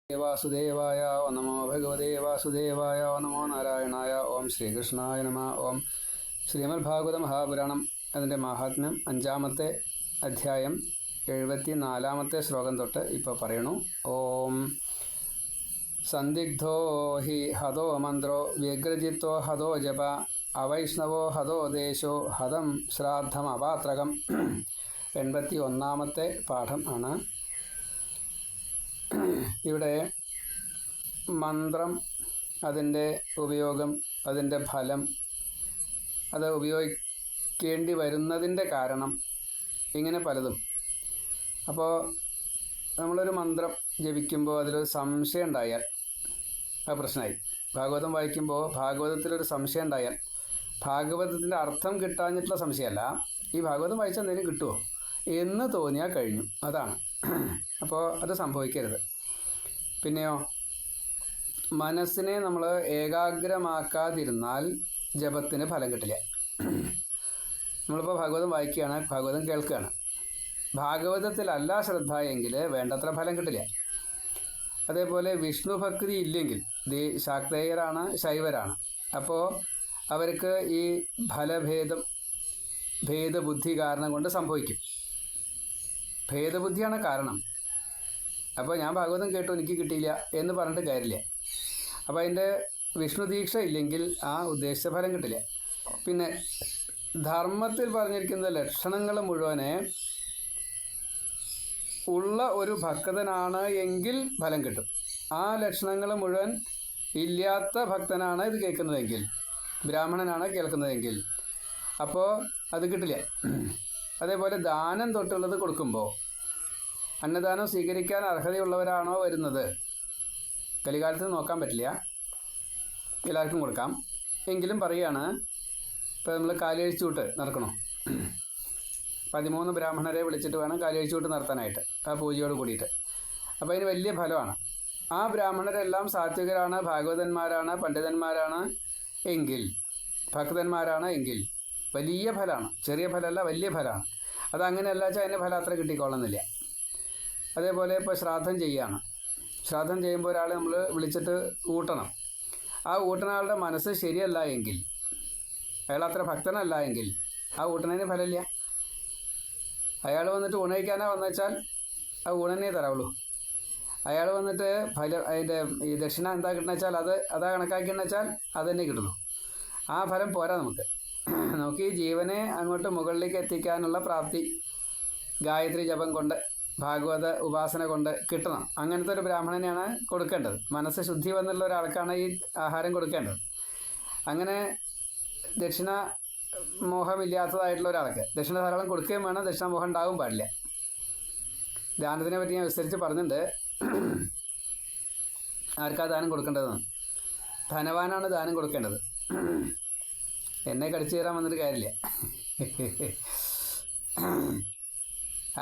വാസുദേവായ ഓം നമോ ഭഗവതേ വാസുദേവായ ഓം നമോ നാരായണായ ഓം ശ്രീകൃഷ്ണായ നമ. ഓം ശ്രീമദ് ഭാഗവത മഹാപുരാണം അതിൻ്റെ മാഹാത്മ്യം 5-ാമത്തെ അധ്യായം 74-ാമത്തെ ശ്ലോകം തൊട്ട് ഇപ്പോൾ പറയണു. ഓം സന്ദിഗ്ധോ ഹി ഹതോ മന്ത്രോ വ്യഗ്രജിത്തോ ഹതോ ജപ അവൈഷ്ണവോ ഹതോ ദേശോ ഹതം ശ്രാദ്ധം അപാത്രകം. 81-ാമത്തെ പാഠം ആണ്. ഇവിടെ മന്ത്രം, അതിൻ്റെ ഉപയോഗം, അതിൻ്റെ ഫലം, അത് ഉപയോഗിക്കേണ്ടി വരുന്നതിൻ്റെ കാരണം, ഇങ്ങനെ പലതും. അപ്പോൾ നമ്മളൊരു മന്ത്രം ജപിക്കുമ്പോൾ അതിലൊരു സംശയം ഉണ്ടായാൽ അത് പ്രശ്നമായി. ഭാഗവതം വായിക്കുമ്പോൾ ഭാഗവതത്തിലൊരു സംശയം ഉണ്ടായാൽ, ഭാഗവതത്തിൻ്റെ അർത്ഥം കിട്ടാഞ്ഞിട്ടുള്ള സംശയമല്ല, ഈ ഭാഗവതം വായിച്ചാൽ എന്തെങ്കിലും കിട്ടുമോ എന്ന് തോന്നിയാൽ കഴിഞ്ഞു, അതാണ്. അപ്പോൾ അത് സംഭവിക്കരുത്. പിന്നെയോ, മനസ്സിനെ നമ്മൾ ഏകാഗ്രമാക്കാതിരുന്നാൽ ജപത്തിന് ഫലം കിട്ടില്ല. നമ്മളിപ്പോൾ ഭാഗവതം വായിക്കുകയാണ്, ഭാഗവതം കേൾക്കുകയാണ്, ഭാഗവതത്തിലല്ല ശ്രദ്ധ എങ്കിൽ വേണ്ടത്ര ഫലം കിട്ടില്ല. അതേപോലെ വിഷ്ണു ഭക്തി ഇല്ലെങ്കിൽ, ശാക്തേയരാണ്, ശൈവരാണ്, അപ്പോൾ അവർക്ക് ഈ ഭേദബുദ്ധി കാരണം കൊണ്ട് സംഭവിക്കും. ഭേദബുദ്ധിയാണ് കാരണം. അപ്പോൾ ഞാൻ ഭാഗവതം കേട്ടു, എനിക്ക് കിട്ടിയില്ല എന്ന് പറഞ്ഞിട്ട് കാര്യമില്ല. അപ്പോൾ അതിൻ്റെ വിഷ്ണു ദീക്ഷ ഇല്ലെങ്കിൽ ആ ഉദ്ദേശിച്ച ഫലം കിട്ടില്ല. പിന്നെ ധർമ്മത്തിൽ പറഞ്ഞിരിക്കുന്ന ലക്ഷണങ്ങൾ മുഴുവനെ ഉള്ള ഒരു ഭക്തനാണ് എങ്കിൽ ഫലം കിട്ടും. ആ ലക്ഷണങ്ങൾ മുഴുവൻ ഇല്ലാത്ത ഭക്തനാണ് ഇത് കേൾക്കുന്നതെങ്കിൽ, ബ്രാഹ്മണനാണ് കേൾക്കുന്നതെങ്കിൽ, അപ്പോൾ അത് കിട്ടില്ല. അതേപോലെ ദാനം തൊട്ടുള്ളത് കൊടുക്കുമ്പോൾ, അന്നദാനം സ്വീകരിക്കാൻ അർഹതയുള്ളവരാണോ വരുന്നത്, കലികാലത്ത് നോക്കാൻ പറ്റില്ല, എല്ലാവർക്കും കൊടുക്കാം. എങ്കിലും പറയുകയാണ്, ഇപ്പോൾ നമ്മൾ കാലിയഴിച്ചുകൂട്ട് നടക്കണോ, 13 ബ്രാഹ്മണരെ വിളിച്ചിട്ട് വേണം കാലിയഴിച്ചുകൂട്ട് നടത്താനായിട്ട്, ആ പൂജയോട് കൂടിയിട്ട്. അപ്പോൾ അതിന് വലിയ ഫലമാണ്. ആ ബ്രാഹ്മണരെല്ലാം സാത്വികരാണ്, ഭാഗവതന്മാരാണ്, പണ്ഡിതന്മാരാണ് എങ്കിൽ, ഭക്തന്മാരാണ് എങ്കിൽ വലിയ ഫലമാണ്. ചെറിയ ഫലമല്ല, വലിയ ഫലമാണ്. അതങ്ങനെയല്ല വെച്ചാൽ അതിൻ്റെ ഫലം അത്ര കിട്ടിക്കൊള്ളുന്നില്ല. അതേപോലെ ഇപ്പോൾ ശ്രാദ്ധം ചെയ്യുകയാണ്. ശ്രാദ്ധം ചെയ്യുമ്പോൾ ഒരാളെ നമ്മൾ വിളിച്ചിട്ട് ഊട്ടണം. ആ ഊട്ടണ ആളുടെ മനസ്സ് ശരിയല്ല എങ്കിൽ, അയാൾ അത്ര ഭക്തനല്ല എങ്കിൽ ആ ഊട്ടണതിന് ഫലമില്ല. അയാൾ വന്നിട്ട് ഊണയിക്കാനാണ് വന്നുവെച്ചാൽ ആ ഊണനെ തരാവുള്ളൂ. അയാൾ വന്നിട്ട് അതിൻ്റെ ഈ ദക്ഷിണ എന്താ കിട്ടണമെന്ന് വെച്ചാൽ അതാ കണക്കാക്കിയെന്ന് വെച്ചാൽ അതുതന്നെ കിട്ടുള്ളൂ. ആ ഫലം പോരാ നമുക്ക്. നമുക്ക് ഈ ജീവനെ അങ്ങോട്ട് മുകളിലേക്ക് എത്തിക്കാനുള്ള പ്രാപ്തി ഗായത്രി ജപം കൊണ്ട്, ഭാഗവത ഉപാസന കൊണ്ട് കിട്ടണം. അങ്ങനത്തെ ഒരു ബ്രാഹ്മണനെയാണ് കൊടുക്കേണ്ടത്. മനസ്സ് ശുദ്ധി വന്നുള്ള ഒരാൾക്കാണ് ഈ ആഹാരം കൊടുക്കേണ്ടത്. അങ്ങനെ ദക്ഷിണ മോഹമില്ലാത്തതായിട്ടുള്ള ഒരാൾക്ക് ദക്ഷിണ ധാരാളം കൊടുക്കുകയും വേണം, ദക്ഷിണമോഹം ഉണ്ടാവും പാടില്ല. ദാനത്തിനെ പറ്റി ഞാൻ വിസ്തരിച്ച് പറഞ്ഞിട്ടുണ്ട്. ആർക്കാ ദാനം കൊടുക്കേണ്ടതെന്ന്? ധനവാനാണ് ദാനം കൊടുക്കേണ്ടത്. എന്നെ കടിച്ചു കയറാൻ വന്നിട്ട് കാര്യമില്ല.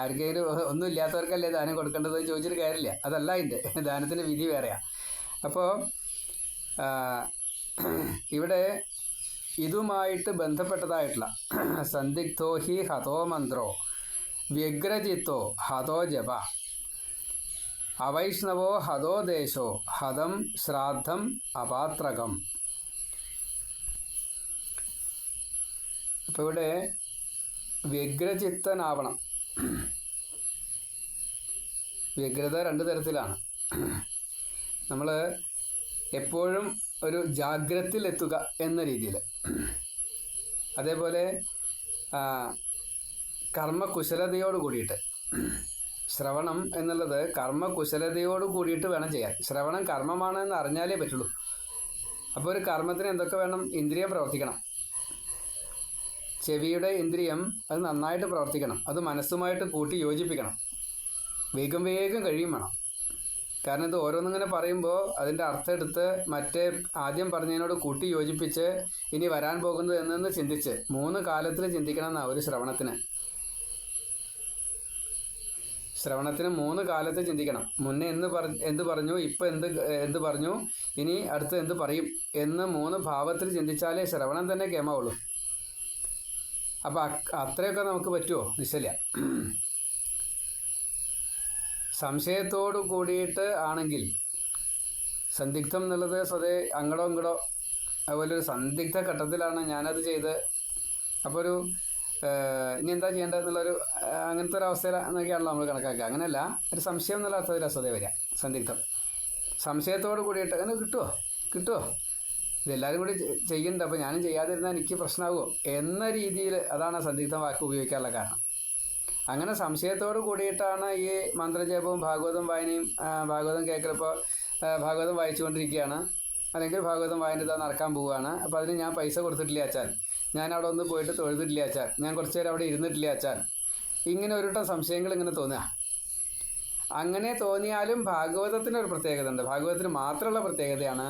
ആർക്കെങ്കിലും ഒന്നുമില്ലാത്തവർക്കല്ലേ ദാനം കൊടുക്കേണ്ടത് ചോദിച്ചിട്ട് കാര്യമില്ല. അതല്ല അതിൻ്റെ ദാനത്തിൻ്റെ വിധി വേറെയാണ്. അപ്പോൾ ഇവിടെ ഇതുമായിട്ട് ബന്ധപ്പെട്ടതായിട്ടുള്ള സന്ദിഗ്ധോ ഹി ഹതോ മന്ത്രോ വ്യഗ്രജിത്തോ ഹതോ ജപ അവൈഷ്ണവോ ഹതോ ദേശോ ഹതം ശ്രാദ്ധം അപാത്രകം. അപ്പോൾ ഇവിടെ വ്യഗ്രചിത്തനാവണം. വ്യഗ്രത 2 തരത്തിലാണ്. നമ്മൾ എപ്പോഴും ഒരു ജാഗ്രതയിലെത്തുക എന്ന രീതിയിൽ, അതേപോലെ കർമ്മകുശലതയോട് കൂടിയിട്ട്. ശ്രവണം എന്നുള്ളത് കർമ്മകുശലതയോട് കൂടിയിട്ട് വേണം ചെയ്യാൻ. ശ്രവണം കർമ്മമാണ് എന്ന് അറിഞ്ഞാലേ പറ്റുള്ളൂ. അപ്പോൾ ഒരു കർമ്മത്തിന് എന്തൊക്കെ വേണം? ഇന്ദ്രിയം പ്രവർത്തിക്കണം. ചെവിയുടെ ഇന്ദ്രിയം അത് നന്നായിട്ട് പ്രവർത്തിക്കണം. അത് മനസ്സുമായിട്ട് കൂട്ടി യോജിപ്പിക്കണം. വേഗം കഴിയും വേണം. കാരണം ഇത് ഓരോന്നിങ്ങനെ പറയുമ്പോൾ അതിൻ്റെ അർത്ഥം എടുത്ത് മറ്റേ ആദ്യം പറഞ്ഞതിനോട് കൂട്ടി യോജിപ്പിച്ച് ഇനി വരാൻ പോകുന്നത് എന്നു ചിന്തിച്ച് 3 കാലത്തിൽ ചിന്തിക്കണം എന്നാണ് ഒരു ശ്രവണത്തിന്. 3 കാലത്ത് ചിന്തിക്കണം. മുന്നേ എന്ത് പറഞ്ഞു, ഇപ്പം എന്ത് പറഞ്ഞു, ഇനി അടുത്ത് എന്ത് പറയും എന്ന് 3 ഭാവത്തിൽ ചിന്തിച്ചാലേ ശ്രവണം തന്നെ കേമാവുള്ളൂ. അപ്പോൾ അത്രയൊക്കെ നമുക്ക് പറ്റുമോ? നിശ്ചയില്ല. സംശയത്തോടു കൂടിയിട്ട് ആണെങ്കിൽ സന്ദിഗ്ധം എന്നുള്ളത് സ്വതേ അങ്ങടോ ഇങ്ങടോ അതുപോലെ ഒരു സന്ദിഗ്ധ ഘട്ടത്തിലാണ് ഞാനത് ചെയ്ത്. അപ്പോൾ ഒരു ഇനി എന്താ ചെയ്യേണ്ടതെന്നുള്ളൊരു അങ്ങനത്തെ ഒരു അവസ്ഥയിലൊക്കെയാണല്ലോ നമ്മൾ കണക്കാക്കുക. അങ്ങനെയല്ല, ഒരു സംശയം എന്നുള്ള അർത്ഥത്തിലാണ് സ്വതേ വരിക സന്ദിഗ്ധം. സംശയത്തോട് കൂടിയിട്ട് അങ്ങനെ കിട്ടുമോ ഇതെല്ലാവരും കൂടി ചെയ്യുന്നുണ്ട്, അപ്പോൾ ഞാനും ചെയ്യാതിരുന്നാൽ എനിക്ക് പ്രശ്നമാകുമോ എന്ന രീതിയിൽ, അതാണ് സന്ദിഗ്ധം വാക്ക് ഉപയോഗിക്കാനുള്ള കാരണം. അങ്ങനെ സംശയത്തോട് കൂടിയിട്ടാണ് ഈ മന്ത്രജപവും ഭാഗവതം വായനയും. ഭാഗവതം കേൾക്കലിപ്പോൾ ഭാഗവതം വായിച്ചുകൊണ്ടിരിക്കുകയാണ്, അല്ലെങ്കിൽ ഭാഗവതം വായന ഇതാ നടക്കാൻ പോവുകയാണ്. അപ്പോൾ അതിന് ഞാൻ പൈസ കൊടുത്തിട്ടില്ല അച്ചാൽ, ഞാൻ അവിടെ ഒന്ന് പോയിട്ട് തൊഴുതിട്ടില്ല അച്ചാൽ, ഞാൻ കുറച്ച് നേരം അവിടെ ഇരുന്നിട്ടില്ല അച്ചാൽ, ഇങ്ങനെ ഒരുട്ടം സംശയങ്ങൾ ഇങ്ങനെ തോന്നുക. അങ്ങനെ തോന്നിയാലും ഭാഗവതത്തിനൊരു പ്രത്യേകത ഉണ്ട്. ഭാഗവതത്തിന് മാത്രമുള്ള പ്രത്യേകതയാണ്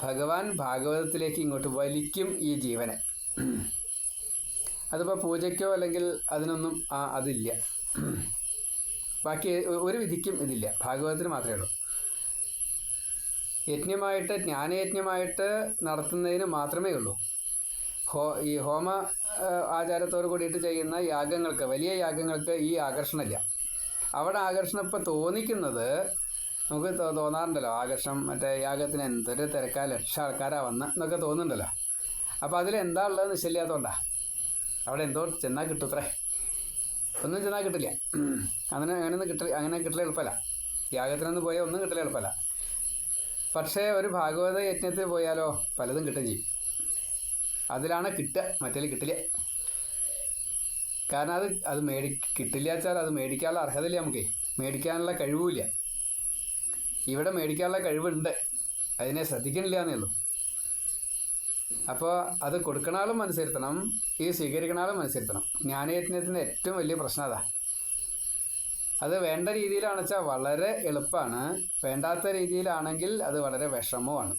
ഭഗവാൻ ഭാഗവതത്തിലേക്ക് ഇങ്ങോട്ട് വലിക്കും ഈ ജീവനെ. അതിപ്പോൾ പൂജയ്ക്കോ അല്ലെങ്കിൽ അതിനൊന്നും അതില്ല, ബാക്കി ഒരു വിധിക്കും ഇതില്ല. ഭാഗവതത്തിന് മാത്രമേ ഉള്ളൂ. യജ്ഞമായിട്ട് ജ്ഞാനയജ്ഞമായിട്ട് നടത്തുന്നതിന് മാത്രമേ ഉള്ളൂ. ഈ ഹോമ ആചാരത്തോട് കൂടിയിട്ട് ചെയ്യുന്ന യാഗങ്ങൾക്ക്, വലിയ യാഗങ്ങൾക്ക് ഈ ആകർഷണമില്ല. അവിടെ ആകർഷണം ഇപ്പോൾ തോന്നിക്കുന്നത് നമുക്ക് തോന്നാറുണ്ടല്ലോ, ആകർഷണം മറ്റേ യാഗത്തിന് എന്തൊരു തിരക്കാ, ലക്ഷം ആൾക്കാരാണ് വന്ന് എന്നൊക്കെ തോന്നുന്നുണ്ടല്ലോ. അപ്പോൾ അതിലെന്താ ഉള്ളത് നിശ്ചയില്ലാത്തതുകൊണ്ടാണ്. അവിടെ എന്തോ ചെന്നാൽ കിട്ടൂത്രേ, ഒന്നും ചെന്നാൽ കിട്ടില്ല. അങ്ങനെ കിട്ടൽ എളുപ്പമല്ല. യാഗത്തിനൊന്നും പോയാൽ ഒന്നും കിട്ടൽ എളുപ്പമല്ല. പക്ഷേ ഒരു ഭാഗവത യജ്ഞത്തിൽ പോയാലോ പലതും കിട്ടുകയും ചെയ്യും. അതിലാണ് കിട്ടുക, മറ്റേതിൽ കിട്ടില്ല. കാരണം അത് കിട്ടില്ല വെച്ചാൽ അത് മേടിക്കാനുള്ള അർഹതയില്ല, നമുക്ക് മേടിക്കാനുള്ള കഴിവുമില്ല. ഇവിടെ മേടിക്കാനുള്ള കഴിവുണ്ട്, അതിനെ ശ്രദ്ധിക്കണില്ല എന്നേ ഉള്ളൂ. അപ്പോൾ അത് കൊടുക്കണ ആളും മനസ്സിരുത്തണം, ഈ സ്വീകരിക്കണ ആളും മനസ്സിരുത്തണം. ജ്ഞാനയജ്ഞത്തിൻ്റെ ഏറ്റവും വലിയ പ്രശ്നം അതാ. അത് വേണ്ട രീതിയിലാണെന്ന് വെച്ചാൽ വളരെ എളുപ്പമാണ്, വേണ്ടാത്ത രീതിയിലാണെങ്കിൽ അത് വളരെ വിഷമവുമാണ്.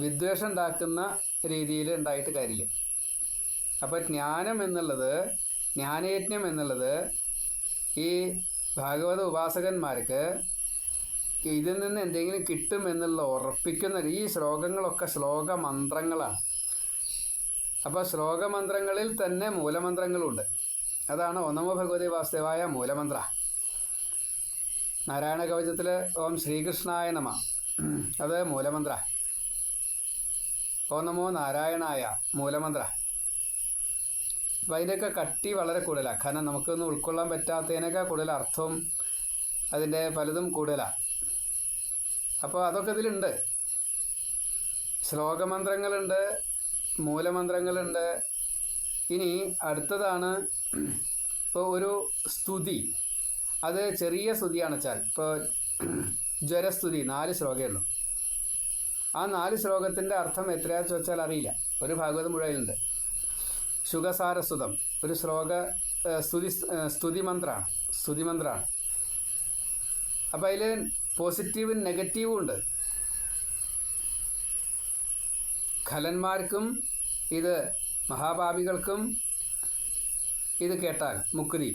വിദ്വേഷം ഉണ്ടാക്കുന്ന രീതിയിൽ ഉണ്ടായിട്ട് കാര്യമില്ല. അപ്പോൾ ജ്ഞാനയജ്ഞം എന്നുള്ളത് ഈ ഭാഗവത ഉപാസകന്മാർക്ക് ഇതിൽ നിന്ന് എന്തെങ്കിലും കിട്ടും എന്നുള്ള ഉറപ്പിക്കുന്ന ഈ ശ്ലോകങ്ങളൊക്കെ ശ്ലോകമന്ത്രങ്ങളാണ്. അപ്പോൾ ശ്ലോകമന്ത്രങ്ങളിൽ തന്നെ മൂലമന്ത്രങ്ങളുണ്ട്. അതാണ് ഓം നമോ ഭഗവതേ വാസുദേവായ മൂലമന്ത്ര. നാരായണ കവചത്തിൽ ഓം ശ്രീകൃഷ്ണായ നമ, അത് മൂലമന്ത്ര. ഓം നമോ നാരായണായ മൂലമന്ത്ര. അപ്പം അതിൻ്റെയൊക്കെ കട്ടി വളരെ കൂടുതലാണ്. കാരണം നമുക്കൊന്നും ഉൾക്കൊള്ളാൻ പറ്റാത്തതിനൊക്കെ കൂടുതൽ അർത്ഥവും അതിൻ്റെ പലതും കൂടുതലാണ്. അപ്പോൾ അതൊക്കെ ഇതിലുണ്ട്. ശ്ലോകമന്ത്രങ്ങളുണ്ട്, മൂലമന്ത്രങ്ങളുണ്ട്. ഇനി അടുത്തതാണ് ഇപ്പോൾ ഒരു സ്തുതി. അത് ചെറിയ സ്തുതിയാണ് വെച്ചാൽ, ഇപ്പോൾ ജ്വരസ്തുതി 4 ശ്ലോകമേ ഉള്ളൂ. ആ 4 ശ്ലോകത്തിൻ്റെ അർത്ഥം എത്രയാണെന്ന് ചോദിച്ചാൽ അറിയില്ല. ഒരു ഭാഗവതം മുഴുവനുണ്ട്. ശുഗസാരസ്തുതം ഒരു ശ്ലോക സ്തുതിമന്ത്രമാണ്. അപ്പോൾ അതിൽ പോസിറ്റീവും നെഗറ്റീവും ഉണ്ട്. ഖലന്മാർക്കും ഇത് മഹാപാപികൾക്കും ഇത് കേട്ടാൽ മുക്തി,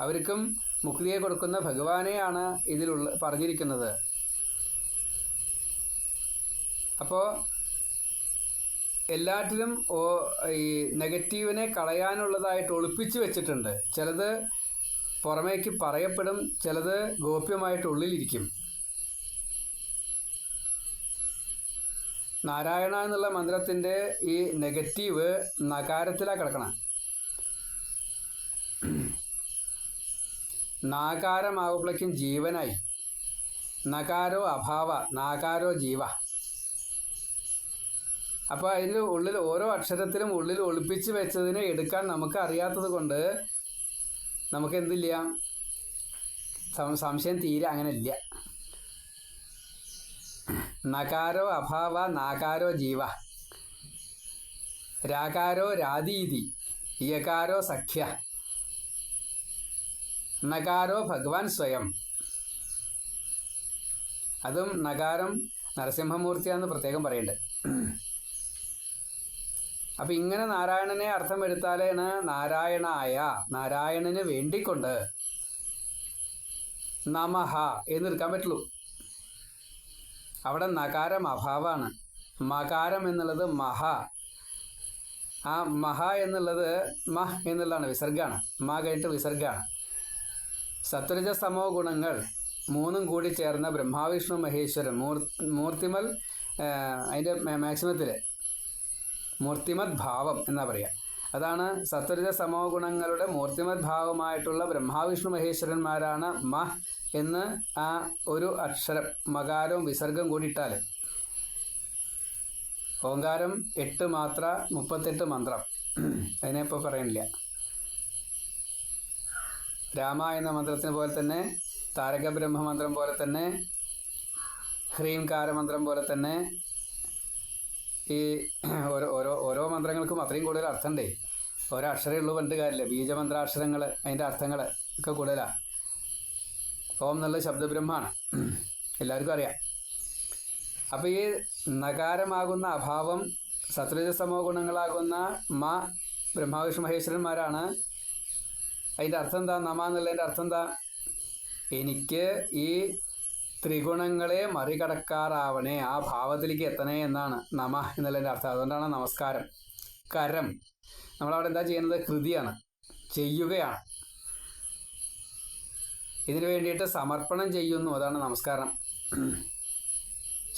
അവർക്കും മുക്തിയെ കൊടുക്കുന്ന ഭഗവാനെയാണ് ഇതിലുള്ള പറഞ്ഞിരിക്കുന്നത്. അപ്പോൾ എല്ലാറ്റിലും ഈ നെഗറ്റീവിനെ കളയാനുള്ളതായിട്ട് ഒളിപ്പിച്ച് വെച്ചിട്ടുണ്ട്. ചിലത് പുറമേക്ക് പറയപ്പെടും, ചിലത് ഗോപ്യമായിട്ട് ഉള്ളിലിരിക്കും. നാരായണ എന്നുള്ള മന്ത്രത്തിൻ്റെ ഈ നെഗറ്റീവ് നകാരത്തിലാണ് കിടക്കണം. നാകാരമാകുമ്പോഴേക്കും ജീവനായി. നകാരോ അഭാവ, നാകാരോ ജീവ. അപ്പോൾ അതിൻ്റെ ഉള്ളിൽ ഓരോ അക്ഷരത്തിലും ഉള്ളിൽ ഒളിപ്പിച്ച് വെച്ചതിനെ എടുക്കാൻ നമുക്ക് അറിയാത്തത് കൊണ്ട് നമുക്ക് എന്തില്ല, സംശയം തീരെ അങ്ങനെ ഇല്ല. നകാരോ അഭാവ, നാകാരോ ജീവ, രാകാരോ രാതീതി, യകാരോ സഖ്യ, നകാരോ ഭഗവാൻ സ്വയം. അതും നകാരം നരസിംഹമൂർത്തിയാന്ന് പ്രത്യേകം പറയുന്നുണ്ട്. അപ്പം ഇങ്ങനെ നാരായണനെ അർത്ഥം എടുത്താലാണ് നാരായണായ, നാരായണന് വേണ്ടിക്കൊണ്ട് നമഹ എന്നെടുക്കാൻ പറ്റുള്ളൂ. അവിടെ നകാരം അഭാവമാണ്. മകാരം എന്നുള്ളത് മഹ. ആ മഹ എന്നുള്ളത് മഹ് എന്നുള്ളതാണ്, വിസർഗമാണ്. മ കഴിഞ്ഞിട്ട് വിസർഗമാണ്. സത്വരജസ്തമോ ഗുണങ്ങൾ മൂന്നും കൂടി ചേർന്ന ബ്രഹ്മാവിഷ്ണു മഹേശ്വരൻ മൂർത്തിമൽ, അതിൻ്റെ മാക്സിമത്തിൽ മൂർത്തിമത് ഭാവം എന്നാ പറയുക. അതാണ് സത്വരജ സമോ ഗുണങ്ങളുടെ മൂർത്തിമത് ഭാവമായിട്ടുള്ള ബ്രഹ്മാവിഷ്ണു മഹേശ്വരന്മാരാണ് മ എന്ന് ആ ഒരു അക്ഷരം മകാരവും വിസർഗം കൂടി ഇട്ടാൽ. ഓങ്കാരം 8 മാത്ര 38 മന്ത്രം, അതിനെപ്പോൾ പറയണില്ല. രാമ എന്ന മന്ത്രത്തിന് പോലെ തന്നെ, താരക ബ്രഹ്മമന്ത്രം പോലെ തന്നെ, ഹ്രീംകാര മന്ത്രം പോലെ തന്നെ ഈ ഓരോ മന്ത്രങ്ങൾക്കും അത്രയും കൂടുതൽ അർത്ഥമുണ്ടേ. ഓരോ അക്ഷരമേ ഉള്ളൂ പണ്ട് കാര്യമില്ല. ബീജമന്ത്രാക്ഷരങ്ങൾ അതിൻ്റെ അർത്ഥങ്ങൾ ഒക്കെ കൂടുതലാണ്. ഓം എന്നുള്ള ശബ്ദബ്രഹ്മാണ്, എല്ലാവർക്കും അറിയാം. അപ്പോൾ ഈ നകാരമാകുന്ന അഭാവം സത്വരജസമോ ഗുണങ്ങളാകുന്ന മ ബ്രഹ്മാവിഷ്ണു മഹേശ്വരന്മാരാണ്. അതിൻ്റെ അർത്ഥം എന്താ? നമ എന്നുള്ളതിൻ്റെ അർത്ഥം എന്താ? എനിക്ക് ഈ ത്രിഗുണങ്ങളെ മറികടക്കാറാവണേ, ആ ഭാവത്തിലേക്ക് എത്തണേ എന്നാണ് നമ എന്നുള്ളതിൻ്റെ അർത്ഥം. അതുകൊണ്ടാണ് നമസ്കാരം. കരം നമ്മളവിടെ എന്താ ചെയ്യുന്നത്? കൃതിയാണ്, ചെയ്യുകയാണ്. ഇതിനു വേണ്ടിയിട്ട് സമർപ്പണം ചെയ്യുന്നു, അതാണ് നമസ്കാരം.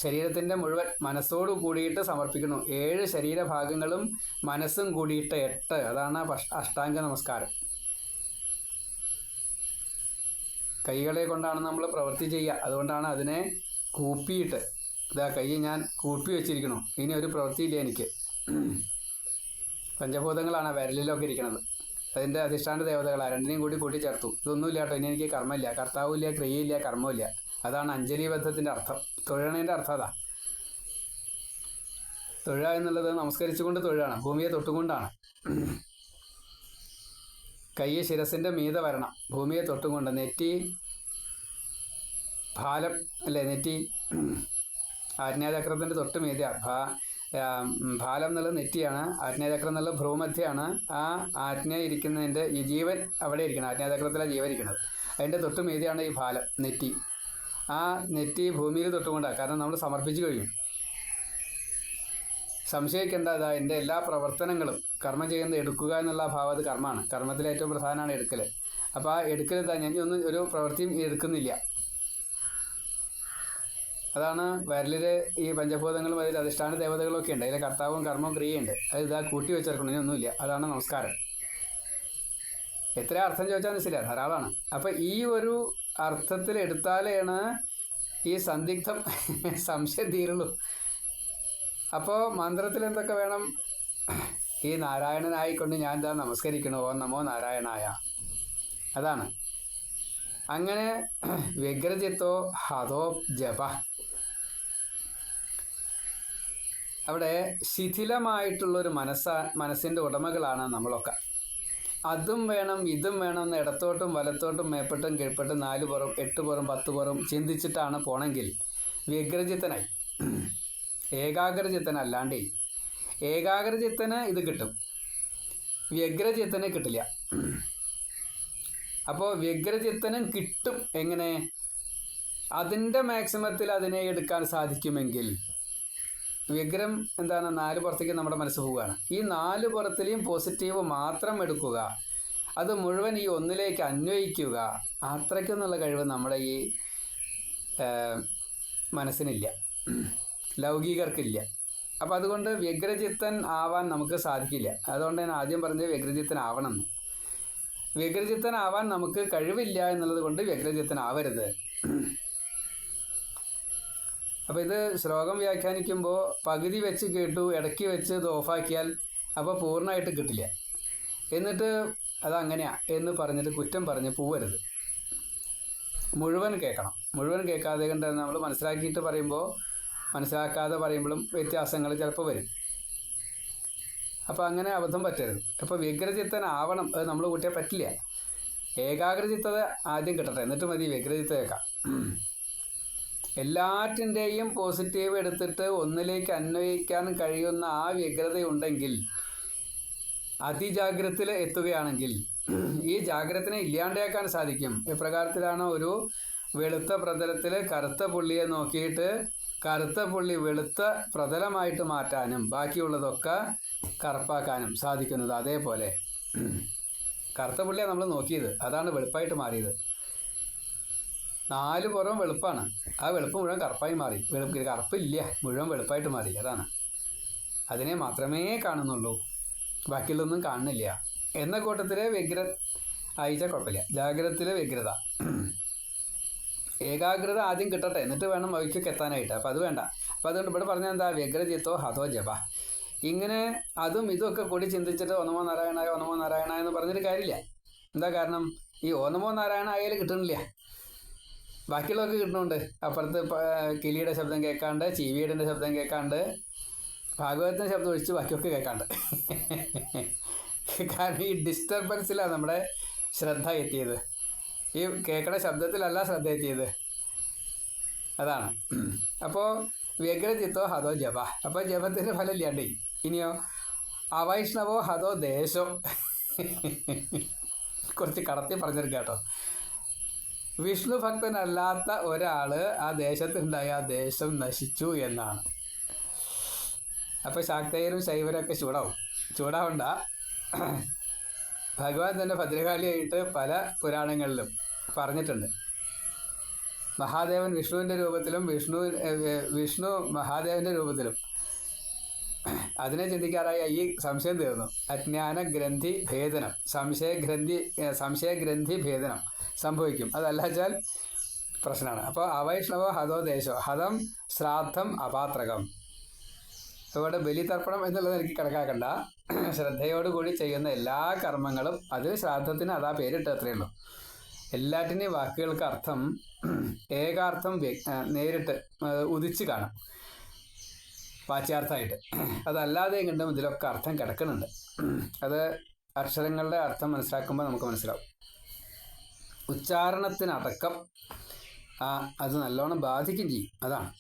ശരീരത്തിൻ്റെ മുഴുവൻ മനസ്സോട് കൂടിയിട്ട് സമർപ്പിക്കുന്നു. 7 ശരീരഭാഗങ്ങളും മനസ്സും കൂടിയിട്ട് 8, അതാണ് അഷ്ടാംഗ നമസ്കാരം. കൈകളെ കൊണ്ടാണ് നമ്മൾ പ്രവൃത്തി ചെയ്യുക. അതുകൊണ്ടാണ് അതിനെ കൂപ്പിയിട്ട്, ഇതാ കൈ ഞാൻ കൂപ്പി വെച്ചിരിക്കണു, ഇനി ഒരു പ്രവൃത്തിയില്ല എനിക്ക്. പഞ്ചഭൂതങ്ങളാണ് വിരലിലൊക്കെ ഇരിക്കുന്നത്. അതിൻ്റെ അധിഷ്ഠാന ദേവതകളാണ്. രണ്ടിനെയും കൂടി കൂട്ടിച്ചേർത്തു. ഇതൊന്നുമില്ല കേട്ടോ, ഇനി എനിക്ക് കർമ്മമില്ല, കർത്താവില്ല, ക്രിയയില്ല, കർമ്മമില്ല. അതാണ് അഞ്ജലിബദ്ധത്തിൻ്റെ അർത്ഥം. തൊഴണേൻ്റെ അർത്ഥം അതാ. തൊഴ എന്നുള്ളത് നമസ്കരിച്ചുകൊണ്ട് തൊഴാണ്, ഭൂമിയെ തൊട്ടുകൊണ്ടാണ്. കൈ ശിരസിൻ്റെ മീതെ വരണം, ഭൂമിയെ തൊട്ടുകൊണ്ട്. നെറ്റി ഭാലം അല്ലേ? നെറ്റി ആജ്ഞാചക്രത്തിൻ്റെ തൊട്ട് മീതെയാണ്. ഭാലം എന്നുള്ളത് നെറ്റിയാണ്, ആജ്ഞാചക്രം എന്നുള്ള ഭ്രൂമധ്യമാണ്. ആ ആജ്ഞ ഇരിക്കുന്നതിൻ്റെ ഈ ജീവൻ അവിടെ ഇരിക്കണം, ആജ്ഞാചക്രത്തിലാണ് ജീവൻ ഇരിക്കുന്നത്. അതിൻ്റെ തൊട്ട് മീതെയാണ് ഈ ഭാലം, നെറ്റി. ആ നെറ്റി ഭൂമിയിൽ തൊട്ടുകൊണ്ടാണ്, കാരണം നമ്മൾ സമർപ്പിച്ചു കഴിഞ്ഞു. സംശയിക്കേണ്ട, അതാ എൻ്റെ എല്ലാ പ്രവർത്തനങ്ങളും കർമ്മം ചെയ്യുന്നത് എടുക്കുക എന്നുള്ള ഭാവം, അത് കർമ്മമാണ്. കർമ്മത്തിൽ ഏറ്റവും പ്രധാനമാണ് എടുക്കൽ. അപ്പോൾ ആ എടുക്കൽ ഇതാ, ഞാൻ ഒന്നും ഒരു പ്രവൃത്തിയും എടുക്കുന്നില്ല. അതാണ് വിരലിൽ ഈ പഞ്ചഭൂതങ്ങളും അതിൽ അധിഷ്ഠാന ദേവതകളൊക്കെ ഉണ്ട്. അതിലെ കർത്താവും കർമ്മവും ക്രിയയുണ്ട്. അത് ഇതാ കൂട്ടി വെച്ചേർക്കണം, ഇതൊന്നുമില്ല. അതാണ് നമസ്കാരം. എത്ര അർത്ഥം ചോദിച്ചാൽ മനസ്സിലാ, ധാരാളമാണ്. അപ്പം ഈ ഒരു അർത്ഥത്തിൽ എടുത്താലാണ് ഈ സന്ദിഗ്ധം സംശയം തീരുള്ളൂ. അപ്പോൾ മന്ത്രത്തിൽ എന്തൊക്കെ വേണം? ഈ നാരായണനായിക്കൊണ്ട് ഞാൻ എന്താ നമസ്കരിക്കണോ? ഓം നമോ നാരായണായ. അതാണ്. അങ്ങനെ വ്യഗ്രചിത്തോ ഹതോ ജപ. അവിടെ ശിഥിലമായിട്ടുള്ളൊരു മനസ്സിൻ്റെ ഉടമകളാണ് നമ്മളൊക്കെ. അതും വേണം ഇതും വേണം എന്ന് ഇടത്തോട്ടും വലത്തോട്ടും മേപ്പെട്ടും കീഴ്പ്പെട്ടും 4 പുറം 8 പുറം 10 പുറം ചിന്തിച്ചിട്ടാണ് പോണെങ്കിൽ വ്യഗ്രചിത്തനായി. ഏകാഗ്രചിത്തനല്ലാണ്ടേ. ഏകാഗ്രചിത്തന് ഇത് കിട്ടും, വ്യഗ്രചിത്തന് കിട്ടില്ല. അപ്പോൾ വ്യഗ്രചിത്തനും കിട്ടും. എങ്ങനെ? അതിൻ്റെ മാക്സിമത്തിൽ അതിനെ എടുക്കാൻ സാധിക്കുമെങ്കിൽ. വ്യഗ്രം എന്താണ്? 4 പുറത്തേക്ക് നമ്മുടെ മനസ്സ് പോവുകയാണ്. ഈ 4 പുറത്തിലെയും പോസിറ്റീവ് മാത്രം എടുക്കുക, അത് മുഴുവൻ ഈ ഒന്നിലേക്ക് അന്വയിക്കുക. അത്രയ്ക്കൊന്നുള്ള കഴിവ് നമ്മുടെ ഈ മനസ്സിനില്ല, ലൗകികർക്കില്ല. അപ്പം അതുകൊണ്ട് വ്യഗ്രചിത്തൻ ആവാൻ നമുക്ക് സാധിക്കില്ല. അതുകൊണ്ട് ഞാൻ ആദ്യം പറഞ്ഞത് വ്യഗ്രചിത്തനാവണം എന്ന്. വ്യഗ്രചിത്തനാവാൻ നമുക്ക് കഴിവില്ല എന്നുള്ളത് കൊണ്ട് വ്യഗ്രചിത്തനാവരുത്. അപ്പോൾ ഇത് ശ്ലോകം വ്യാഖ്യാനിക്കുമ്പോൾ പകുതി വെച്ച് കേട്ടു, ഇടയ്ക്ക് വെച്ച് ഇത് ഓഫാക്കിയാൽ അപ്പോൾ പൂർണ്ണമായിട്ട് കിട്ടില്ല. എന്നിട്ട് അതങ്ങനെയാ എന്ന് പറഞ്ഞിട്ട് കുറ്റം പറഞ്ഞ് പോവരുത്. മുഴുവൻ കേൾക്കണം. മുഴുവൻ കേൾക്കാതെ കൊണ്ട് നമ്മൾ മനസ്സിലാക്കിയിട്ട് പറയുമ്പോൾ, മനസ്സിലാക്കാതെ പറയുമ്പോഴും വ്യത്യാസങ്ങൾ ചിലപ്പോൾ വരും. അപ്പോൾ അങ്ങനെ അബദ്ധം പറ്റരുത്. അപ്പോൾ വ്യഗ്രചിത്തനാവണം, അത് നമ്മൾ കൂട്ടിയാൽ പറ്റില്ല. ഏകാഗ്രചിത്തത ആദ്യം കിട്ടട്ടെ, എന്നിട്ട് മതി വ്യഗ്രചിത്ത കേൾക്കാം. എല്ലാറ്റിൻ്റെയും പോസിറ്റീവ് എടുത്തിട്ട് ഒന്നിലേക്ക് അന്വയിക്കാൻ കഴിയുന്ന ആ വ്യഗ്രതയുണ്ടെങ്കിൽ, അതിജാഗ്രതയിൽ എത്തുകയാണെങ്കിൽ ഈ ജാഗ്രതനെ ഇല്ലാണ്ടാക്കാൻ സാധിക്കും. എപ്രകാരത്തിലാണ് ഒരു വെളുത്ത പ്രതലത്തിൽ കറുത്ത പുള്ളിയെ നോക്കിയിട്ട് കറുത്ത പുള്ളി വെളുത്ത പ്രതലമായിട്ട് മാറ്റാനും ബാക്കിയുള്ളതൊക്കെ കറുപ്പാക്കാനും സാധിക്കുന്നത്. അതേപോലെ കറുത്ത പുള്ളിയാണ് നമ്മൾ നോക്കിയത്, അതാണ് വെളുപ്പായിട്ട് മാറിയത്. 4 പുറം വെളുപ്പാണ്. ആ വെളുപ്പ് മുഴുവൻ കറുപ്പായി മാറി. കറുപ്പില്ല, മുഴുവൻ വെളുപ്പായിട്ട് മാറി. അതാണ്. അതിനെ മാത്രമേ കാണുന്നുള്ളൂ, ബാക്കിയുള്ളൊന്നും കാണുന്നില്ല. എന്ന കൂട്ടത്തിൽ വ്യഗ്രത അയച്ചാൽ കുഴപ്പമില്ല. ജാഗ്രതത്തിൽ വ്യഗ്രത, ഏകാഗ്രത ആദ്യം കിട്ടട്ടെ, എന്നിട്ട് വേണം വഴിക്കൊക്കെ എത്താനായിട്ട്. അപ്പം അത് വേണ്ട. അപ്പം അതുകൊണ്ട് ഇവിടെ പറഞ്ഞാൽ എന്താ, വ്യഗ്രജിത്തോ ഹതോ ജപ. ഇങ്ങനെ അതും ഇതുമൊക്കെ കൂടി ചിന്തിച്ചിട്ട് ഓനമോ നാരായണായ ഓനമോ നാരായണ എന്ന് പറഞ്ഞിട്ട് കാര്യമില്ല. എന്താ കാരണം, ഈ ഓനമോ നാരായണ ആയാലും കിട്ടണില്ല, ബാക്കിയുള്ളവർക്ക് കിട്ടുന്നുണ്ട്. അപ്പുറത്ത് കിളിയുടെ ശബ്ദം കേൾക്കാണ്ട്, ചീവീടിൻ്റെ ശബ്ദം കേൾക്കാണ്ട്, ഭാഗവതത്തിൻ്റെ ശബ്ദം ഒഴിച്ച് ബാക്കിയൊക്കെ കേൾക്കാണ്ട്. കാരണം ഈ ഡിസ്റ്റർബൻസിലാണ് നമ്മുടെ ശ്രദ്ധ എത്തിയത്. ഈ കേൾക്കണ ശബ്ദത്തിലല്ല ശ്രദ്ധ എത്തിയത്. അതാണ്. അപ്പോൾ വ്യഗ്രജിത്തോ ഹതോ ജപ. അപ്പോൾ ജപത്തിൻ്റെ ഫലം ഇല്ലാണ്ടേ. ഇനിയോ അവൈഷ്ണവോ ഹതോ ദേശോ. കുറച്ച് കടത്തി പറഞ്ഞെടുക്കുക കേട്ടോ. വിഷ്ണു ഭക്തനല്ലാത്ത ഒരാൾ ആ ദേശത്തുണ്ടായ ആ ദേശം നശിച്ചു എന്നാണ്. അപ്പോൾ ശാക്തേയരും ശൈവരൊക്കെ ചൂടാവണ്ട. ഭഗവാൻ തന്നെ ഭദ്രകാളിയായിട്ട് പല പുരാണങ്ങളിലും പറഞ്ഞിട്ടുണ്ട്. മഹാദേവൻ വിഷ്ണുവിൻ്റെ രൂപത്തിലും വിഷ്ണു മഹാദേവൻ്റെ രൂപത്തിലും. അതിനെ ചിന്തിക്കാറായ ഈ സംശയം തീർന്നു. അജ്ഞാന ഗ്രന്ഥി ഭേദനം, സംശയഗ്രന്ഥി ഭേദനം സംഭവിക്കും. അതല്ല വെച്ചാൽ പ്രശ്നമാണ്. അപ്പോൾ അവൈഷ്ണവോ ഹതോ ദേശോ, ഹതം ശ്രാദ്ധം അപാത്രകം. ഇവിടെ ബലിതർപ്പണം എന്നുള്ളത് എനിക്ക് കണക്കാക്കണ്ട. ശ്രദ്ധയോടുകൂടി ചെയ്യുന്ന എല്ലാ കർമ്മങ്ങളും അത് ശ്രാദ്ധത്തിന് അതാ പേരിട്ട് അത്രയേ ഉള്ളൂ. എല്ലാറ്റിൻ്റെയും വാക്കുകൾക്ക് അർത്ഥം ഏകാർത്ഥം നേരിട്ട് ഉദിച്ച് കാണും വാച്യാർത്ഥമായിട്ട്. അതല്ലാതെ കണ്ടും ഇതിലൊക്കെ അർത്ഥം കിടക്കുന്നുണ്ട്. അത് അക്ഷരങ്ങളുടെ അർത്ഥം മനസ്സിലാക്കുമ്പോൾ നമുക്ക് മനസ്സിലാവും. ഉച്ചാരണത്തിനടക്കം അത് നല്ലോണം ബാധിക്കും ചെയ്യും. അതാണ്.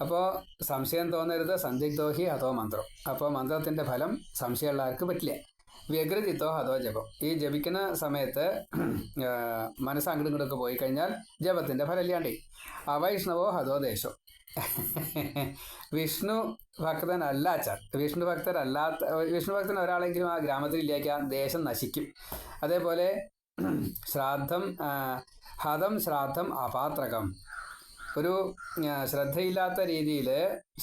അപ്പോൾ സംശയം തോന്നരുത്. സന്ദിഗ്ധോഹി ഹതോ മന്ത്രം. അപ്പോൾ മന്ത്രത്തിൻ്റെ ഫലം സംശയമുള്ള ആർക്ക് പറ്റില്ല. വ്യഗ്രജിത്തോ ഹതോ ജപം. ഈ ജപിക്കുന്ന സമയത്ത് മനസ്സങ്ങടും ഇങ്ങോട്ടൊക്കെ പോയി കഴിഞ്ഞാൽ ജപത്തിൻ്റെ ഫലം ഇല്ലാണ്ടേ. അവൈഷ്ണവോ ഹതോ ദേശോ. വിഷ്ണു ഭക്തനല്ലാച്ചാൽ, വിഷ്ണു ഭക്തൻ ഒരാളെങ്കിലും ആ ഗ്രാമത്തിൽ ഇല്ലാക്കിയാൽ ദേശം നശിക്കും. അതേപോലെ ഹതം ശ്രാദ്ധം അപാത്രകം. ഒരു ശ്രദ്ധയില്ലാത്ത രീതിയിൽ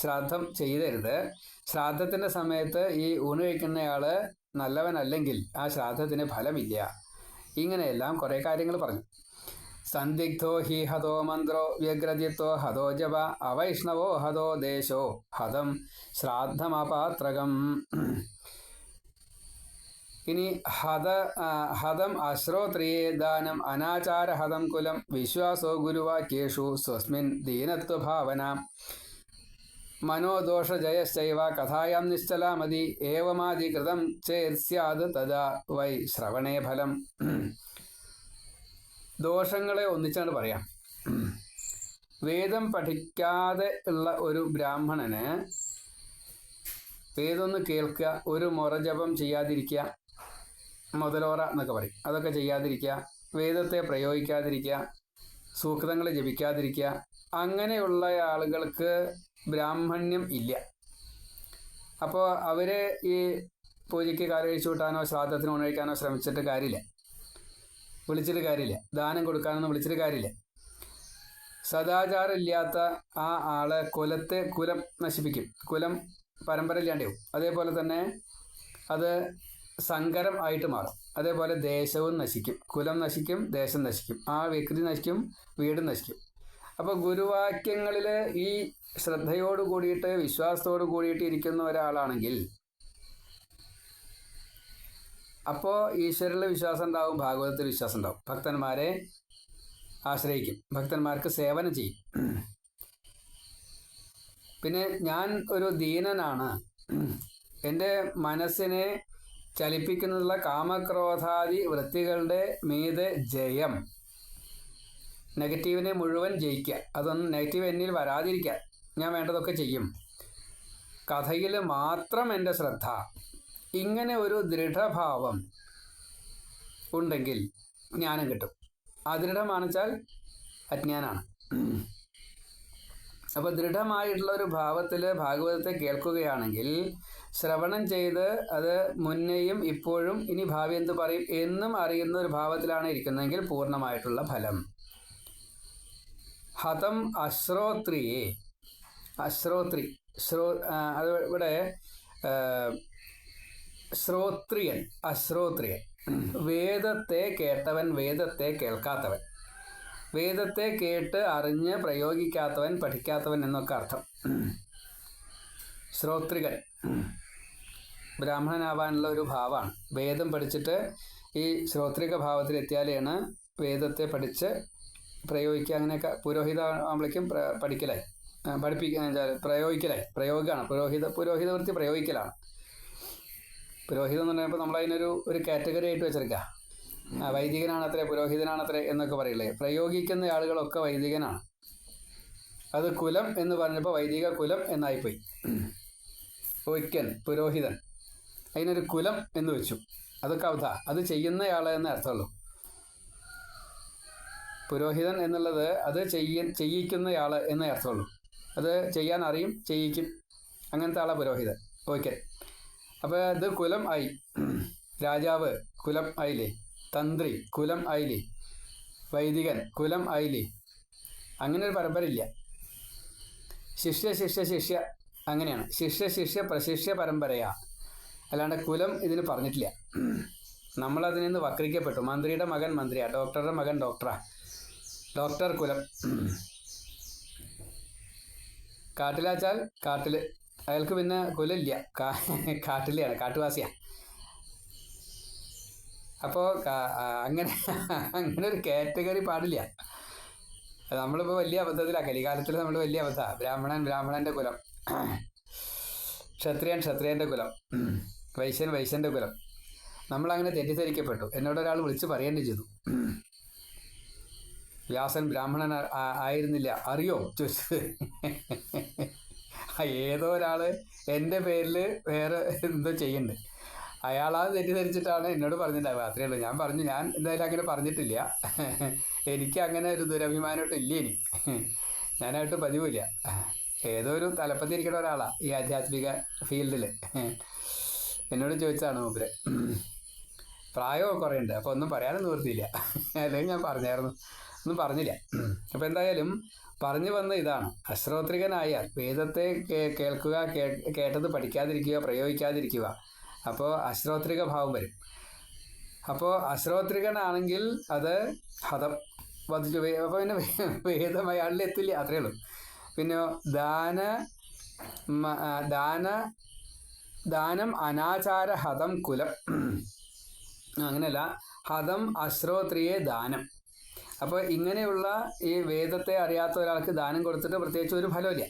ശ്രാദ്ധം ചെയ്തരുത്. ശ്രാദ്ധത്തിൻ്റെ സമയത്ത് ഈ ഊണ് കഴിക്കുന്നയാൾ നല്ലവനല്ലെങ്കിൽ ആ ശ്രാദ്ധത്തിന് ഫലമില്ല. ഇങ്ങനെയെല്ലാം കുറേ കാര്യങ്ങൾ പറഞ്ഞു. സന്ദിഗ്ധോ ഹി ഹതോ മന്ത്രോ വ്യഗ്രജിത്തോ ഹതോ ജപ അവൈഷ്ണവോ ഹതോ ദേശോ ഹതം ശ്രാദ്ധമപാത്രകം. ഇനി ഹതം അശ്രോത്രിയേ ദാനം അനാചാരഹതം കുലം വിശ്വാസോ ഗുരുവാക്യേഷു സ്വസ്മിൻ ദീനത്വഭാവന മനോദോഷജയശ്ചൈവ കഥായാം നിശ്ചലാമതി ഏവമാധികൃതം ചേത് തഥാ വൈ ശ്രവണേ ഫലം. ദോഷങ്ങളെ ഒന്നിച്ചാണ് പറയാം. വേദം പഠിക്കാതെ ഉള്ള ഒരു ബ്രാഹ്മണന് വേദമൊന്ന് കേൾക്കുക, ഒരു മുറജപം ചെയ്യാതിരിക്കുക, മുതലോറ എന്നൊക്കെ പറയും, അതൊക്കെ ചെയ്യാതിരിക്കുക, വേദത്തെ പ്രയോഗിക്കാതിരിക്കുക, സൂക്തങ്ങൾ ജപിക്കാതിരിക്കുക, അങ്ങനെയുള്ള ആളുകൾക്ക് ബ്രാഹ്മണ്യം ഇല്ല. അപ്പോൾ അവർ ഈ പൂജയ്ക്ക് കാലഴിച്ചു കൂട്ടാനോ ശ്രാദ്ധത്തിന് ഉണഴിക്കാനോ ശ്രമിച്ചിട്ട് കാര്യമില്ല, വിളിച്ചിട്ട് കാര്യമില്ല. ദാനം കൊടുക്കാനൊന്നും വിളിച്ചിട്ട് കാര്യമില്ല. സദാചാരം ഇല്ലാത്ത ആ ആളെ കുലം നശിപ്പിക്കും, കുലം പരമ്പര ഇല്ലാണ്ടാവും. അതേപോലെ തന്നെ അത് സങ്കരം ആയിട്ട് മാറും. അതേപോലെ ദേശവും നശിക്കും, കുലം നശിക്കും, ദേശം നശിക്കും, ആ വ്യക്തി നശിക്കും, വീടും നശിക്കും. അപ്പോൾ ഗുരുവാക്യങ്ങളിൽ ഈ ശ്രദ്ധയോട് കൂടിയിട്ട് വിശ്വാസത്തോട് കൂടിയിട്ട് ഇരിക്കുന്ന ഒരാളാണെങ്കിൽ അപ്പോൾ ഈശ്വരനിൽ വിശ്വാസം ഉണ്ടാവും, ഭാഗവതത്തിൽ വിശ്വാസം ഉണ്ടാവും, ഭക്തന്മാരെ ആശ്രയിക്കും, ഭക്തന്മാർക്ക് സേവനം ചെയ്യും. പിന്നെ ഞാൻ ഒരു ദീനനാണ്, എൻ്റെ മനസ്സിനെ ചലിപ്പിക്കുന്നതുള്ള കാമക്രോധാദി വൃത്തികളുടെ മീതെ ജയം, നെഗറ്റീവിനെ മുഴുവൻ ജയിക്കുക, അതൊന്നും നെഗറ്റീവ് എന്നിൽ വരാതിരിക്കുക, ഞാൻ വേണ്ടതൊക്കെ ചെയ്യും, കഥയിൽ മാത്രം എൻ്റെ ശ്രദ്ധ, ഇങ്ങനെ ഒരു ദൃഢഭാവം ഉണ്ടെങ്കിൽ ജ്ഞാനം കിട്ടും. അദൃഢമാണെച്ചാൽ അജ്ഞാനാണ്. അപ്പോൾ ദൃഢമായിട്ടുള്ള ഒരു ഭാവത്തിൽ ഭാഗവതത്തെ കേൾക്കുകയാണെങ്കിൽ ശ്രവണം ചെയ്ത് അത് മുന്നേയും ഇപ്പോഴും ഇനി ഭാവി എന്ത് പറയും എന്നും അറിയുന്ന ഒരു ഭാവത്തിലാണ് ഇരിക്കുന്നതെങ്കിൽ പൂർണ്ണമായിട്ടുള്ള ഫലം. ഹതം അശ്രോത്രിയെ. അശ്രോത്രി അത് ഇവിടെ ശ്രോത്രിയൻ, അശ്രോത്രിയൻ. വേദത്തെ കേട്ടവൻ, വേദത്തെ കേൾക്കാത്തവൻ, വേദത്തെ കേട്ട് അറിഞ്ഞ് പ്രയോഗിക്കാത്തവൻ, പഠിക്കാത്തവൻ എന്നൊക്കെ അർത്ഥം. ശ്രോത്രികൻ ബ്രാഹ്മണനാവാനുള്ള ഒരു ഭാവമാണ്. വേദം പഠിച്ചിട്ട് ഈ ശ്രോത്രിക ഭാവത്തിലെത്തിയാലാണ് വേദത്തെ പഠിച്ച് പ്രയോഗിക്കുക. അങ്ങനെയൊക്കെ പുരോഹിത ആകുമ്പോഴേക്കും പഠിക്കലായി, പ്രയോഗമാണ്. പുരോഹിത വൃത്തി പ്രയോഗിക്കലാണ്. പുരോഹിതം എന്ന് പറയുമ്പോൾ നമ്മളതിനൊരു കാറ്റഗറി ആയിട്ട് വെച്ചെടുക്കുക. വൈദികനാണത്രേ, പുരോഹിതനാണത്രേ എന്നൊക്കെ പറയില്ലേ. പ്രയോഗിക്കുന്ന ആളുകളൊക്കെ വൈദികനാണ്. അത് കുലം എന്ന് പറഞ്ഞപ്പോൾ വൈദിക കുലം എന്നായിപ്പോയി. ഒയ്ക്കൻ, പുരോഹിതൻ, അതിനൊരു കുലം എന്ന് വെച്ചു. അതൊക്കെ അത് ചെയ്യുന്നയാൾ എന്നേ അർത്ഥമുള്ളൂ. പുരോഹിതൻ എന്നുള്ളത് അത് ചെയ്യിക്കുന്നയാൾ എന്നേ അർത്ഥമുള്ളൂ. അത് ചെയ്യാൻ അറിയും, ചെയ്യിക്കും, അങ്ങനത്തെ ആളാണ് പുരോഹിതൻ, ഒയ്ക്കൻ. അപ്പോൾ ഇത് കുലം ആയി. രാജാവ് കുലം ആയില്ലേ, തന്ത്രി കുലം ആയില്ലേ, വൈദികൻ കുലം ആയില്ലേ. അങ്ങനെ ഒരു പരമ്പര ഇല്ല. ശിഷ്യ അങ്ങനെയാണ്. ശിഷ്യ പ്രശിഷ്യ പരമ്പരയാ, അല്ലാണ്ട് കുലം ഇതിന് പറഞ്ഞിട്ടില്ല. നമ്മളതിൽ നിന്ന് വക്രീക്കപ്പെട്ടു. മന്ത്രിയുടെ മകൻ മന്ത്രിയാ, ഡോക്ടറുടെ മകൻ ഡോക്ടറാ, ഡോക്ടർ കുലം. കാട്ടിലാച്ചാൽ കാട്ടിൽ, അയാൾക്ക് പിന്നെ കുലമില്ല, കാട്ടിലെയാണ്, കാട്ടുവാസിയാണ്. അപ്പോൾ അങ്ങനെ ഒരു കാറ്റഗറി പാടില്ല. നമ്മളിപ്പോൾ വലിയ അബദ്ധത്തിലാണ്. കലികാലത്തിൽ നമ്മൾ വലിയ അബദ്ധമാണ്. ബ്രാഹ്മണൻ്റെ കുലം, ക്ഷത്രിയൻ്റെ കുലം, വൈശ്യൻ്റെ കുലം. നമ്മളങ്ങനെ തെറ്റിദ്ധരിക്കപ്പെട്ടു. എന്നോടൊരാൾ വിളിച്ച് പറയേണ്ടി ചെയ്തു, വ്യാസൻ ബ്രാഹ്മണൻ ആയിരുന്നില്ല, അറിയോ ചോദിച്ചത്. ഏതോ ഒരാൾ എൻ്റെ പേരിൽ വേറെ എന്തോ ചെയ്യുന്നുണ്ട്. അയാളത് തെറ്റിദ്ധരിച്ചിട്ടാണ് എന്നോട് പറഞ്ഞിട്ടുണ്ടാവുക. അത്രയേ ഉള്ളൂ. ഞാൻ പറഞ്ഞു, ഞാൻ എന്തായാലും അങ്ങനെ പറഞ്ഞിട്ടില്ല. എനിക്ക് അങ്ങനെ ഒരു ദുരഭിമാനമായിട്ട് ഇല്ല. ഞാനായിട്ട് പതിവില്ല. ഏതോ ഒരു തലപ്പത്തിരിക്കുന്ന ഒരാളാണ് ഈ ആധ്യാത്മിക ഫീൽഡിൽ. എന്നോട് ചോദിച്ചതാണ് മൂപ്പര്. പ്രായമൊക്കെ കുറേ ഉണ്ട്, അപ്പോൾ ഒന്നും പറയാനും നിവൃത്തിയില്ല. അല്ലെങ്കിൽ ഞാൻ പറഞ്ഞായിരുന്നു, ഒന്നും പറഞ്ഞില്ല. അപ്പോൾ എന്തായാലും പറഞ്ഞു വന്ന ഇതാണ്, അശ്രോത്രികനായാൽ വേദത്തെ കേൾക്കുക, കേട്ടത് പഠിക്കാതിരിക്കുക, പ്രയോഗിക്കാതിരിക്കുക. അപ്പോൾ അശ്രോത്രിക ഭാവം വരും. അപ്പോൾ അശ്രോത്രികനാണെങ്കിൽ അത് ഹതം വധിച്ചു. അപ്പോൾ പിന്നെ വേദം അയാളിൽ എത്തില്ല, അത്രയേ ഉള്ളൂ. പിന്നെ ദാനം അനാചാര ഹതം കുലം, അങ്ങനെയല്ല, ഹതം അശ്രോത്രിയെ ദാനം. അപ്പോൾ ഇങ്ങനെയുള്ള ഈ വേദത്തെ അറിയാത്ത ഒരാൾക്ക് ദാനം കൊടുത്തിട്ട് പ്രത്യേകിച്ച് ഒരു ഫലമില്ല.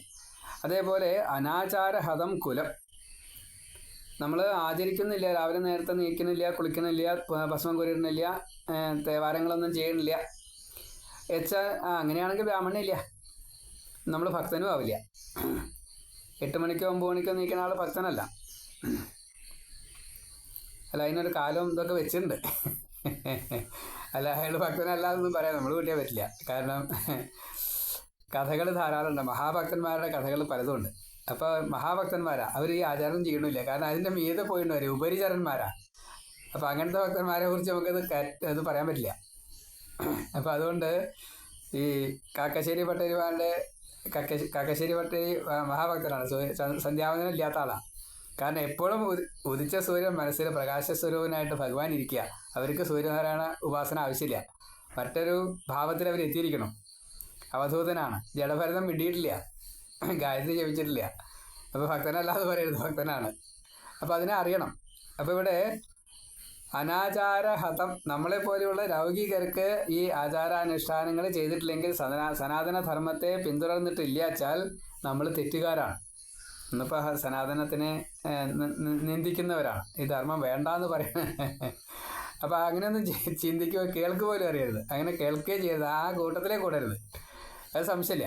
അതേപോലെ അനാചാര ഹതം കുലം, നമ്മൾ ആചരിക്കുന്നില്ല, രാവിലെ നേരത്തെ നീക്കുന്നില്ല, കുളിക്കുന്നില്ല, ഭസ്മം കുരിടുന്നില്ല, തേവാരങ്ങളൊന്നും ചെയ്യണില്ല വെച്ചാൽ അങ്ങനെയാണെങ്കിൽ ബ്രാഹ്മണില്ല, നമ്മൾ ഭക്തനും ആവില്ല. 8 മണിക്കോ 9 മണിക്കോ നീക്കുന്ന ആൾ ഭക്തനല്ല. അല്ല, അതിനൊരു കാലം ഇതൊക്കെ വെച്ചിട്ടുണ്ട്. അല്ല, അയാൾ ഭക്തനല്ല എന്നൊന്നും പറയാം നമ്മൾ കൂട്ടിയാൽ പറ്റില്ല. കാരണം കഥകൾ ധാരാളമുണ്ട്, മഹാഭക്തന്മാരുടെ കഥകൾ പലതുമുണ്ട്. അപ്പോൾ മഹാഭക്തന്മാരാ, അവർ ഈ ആചാരം ചെയ്യണില്ല. കാരണം അതിൻ്റെ മീതെ പോയിട്ടുണ്ട്, ഉപരിചരന്മാരാ. അപ്പോൾ അങ്ങനത്തെ ഭക്തന്മാരെ കുറിച്ച് നമുക്കത് പറയാൻ പറ്റില്ല. അപ്പോൾ അതുകൊണ്ട് ഈ കാക്കശ്ശേരി ഭട്ടേരി മഹാഭക്തനാണ്, സന്ധ്യാവനം ഇല്ലാത്ത ആളാണ്. കാരണം എപ്പോഴും ഉദിച്ച സൂര്യൻ മനസ്സിൽ പ്രകാശസ്വരൂപനായിട്ട് ഭഗവാൻ ഇരിക്കുക. അവർക്ക് സൂര്യനാരായണ ഉപാസന ആവശ്യമില്ല. മറ്റൊരു ഭാവത്തിൽ അവർ എത്തിയിരിക്കണം. അവധൂതനാണ്, ജഡഭരതം വിടിയിട്ടില്ല, ഗായത്രി ജപിച്ചിട്ടില്ല. അപ്പോൾ ഭക്തനല്ലാതെ പറയരുത്, ഭക്തനാണ്. അപ്പോൾ അതിനെ അറിയണം. അപ്പോൾ ഇവിടെ അനാചാരഹതം, നമ്മളെപ്പോലെയുള്ള ലൗകികർക്ക് ഈ ആചാരാനുഷ്ഠാനങ്ങൾ ചെയ്തിട്ടില്ലെങ്കിൽ, സനാതനധർമ്മത്തെ പിന്തുടർന്നിട്ടില്ലാച്ചാൽ നമ്മൾ തെറ്റുകാരാണ്. ഇന്നിപ്പോൾ സനാതനത്തിനെ നിന്ദിക്കുന്നവരാണ്, ഈ ധർമ്മം വേണ്ടാന്ന് പറയുന്നത്. അപ്പോൾ അങ്ങനെയൊന്നും ചിന്തിക്കുകയോ കേൾക്കുക പോലും അറിയരുത്. അങ്ങനെ കേൾക്കുകയും ചെയ്യരുത്, ആ കൂട്ടത്തിലേ കൂടരുത്. അത് സംശയമില്ല.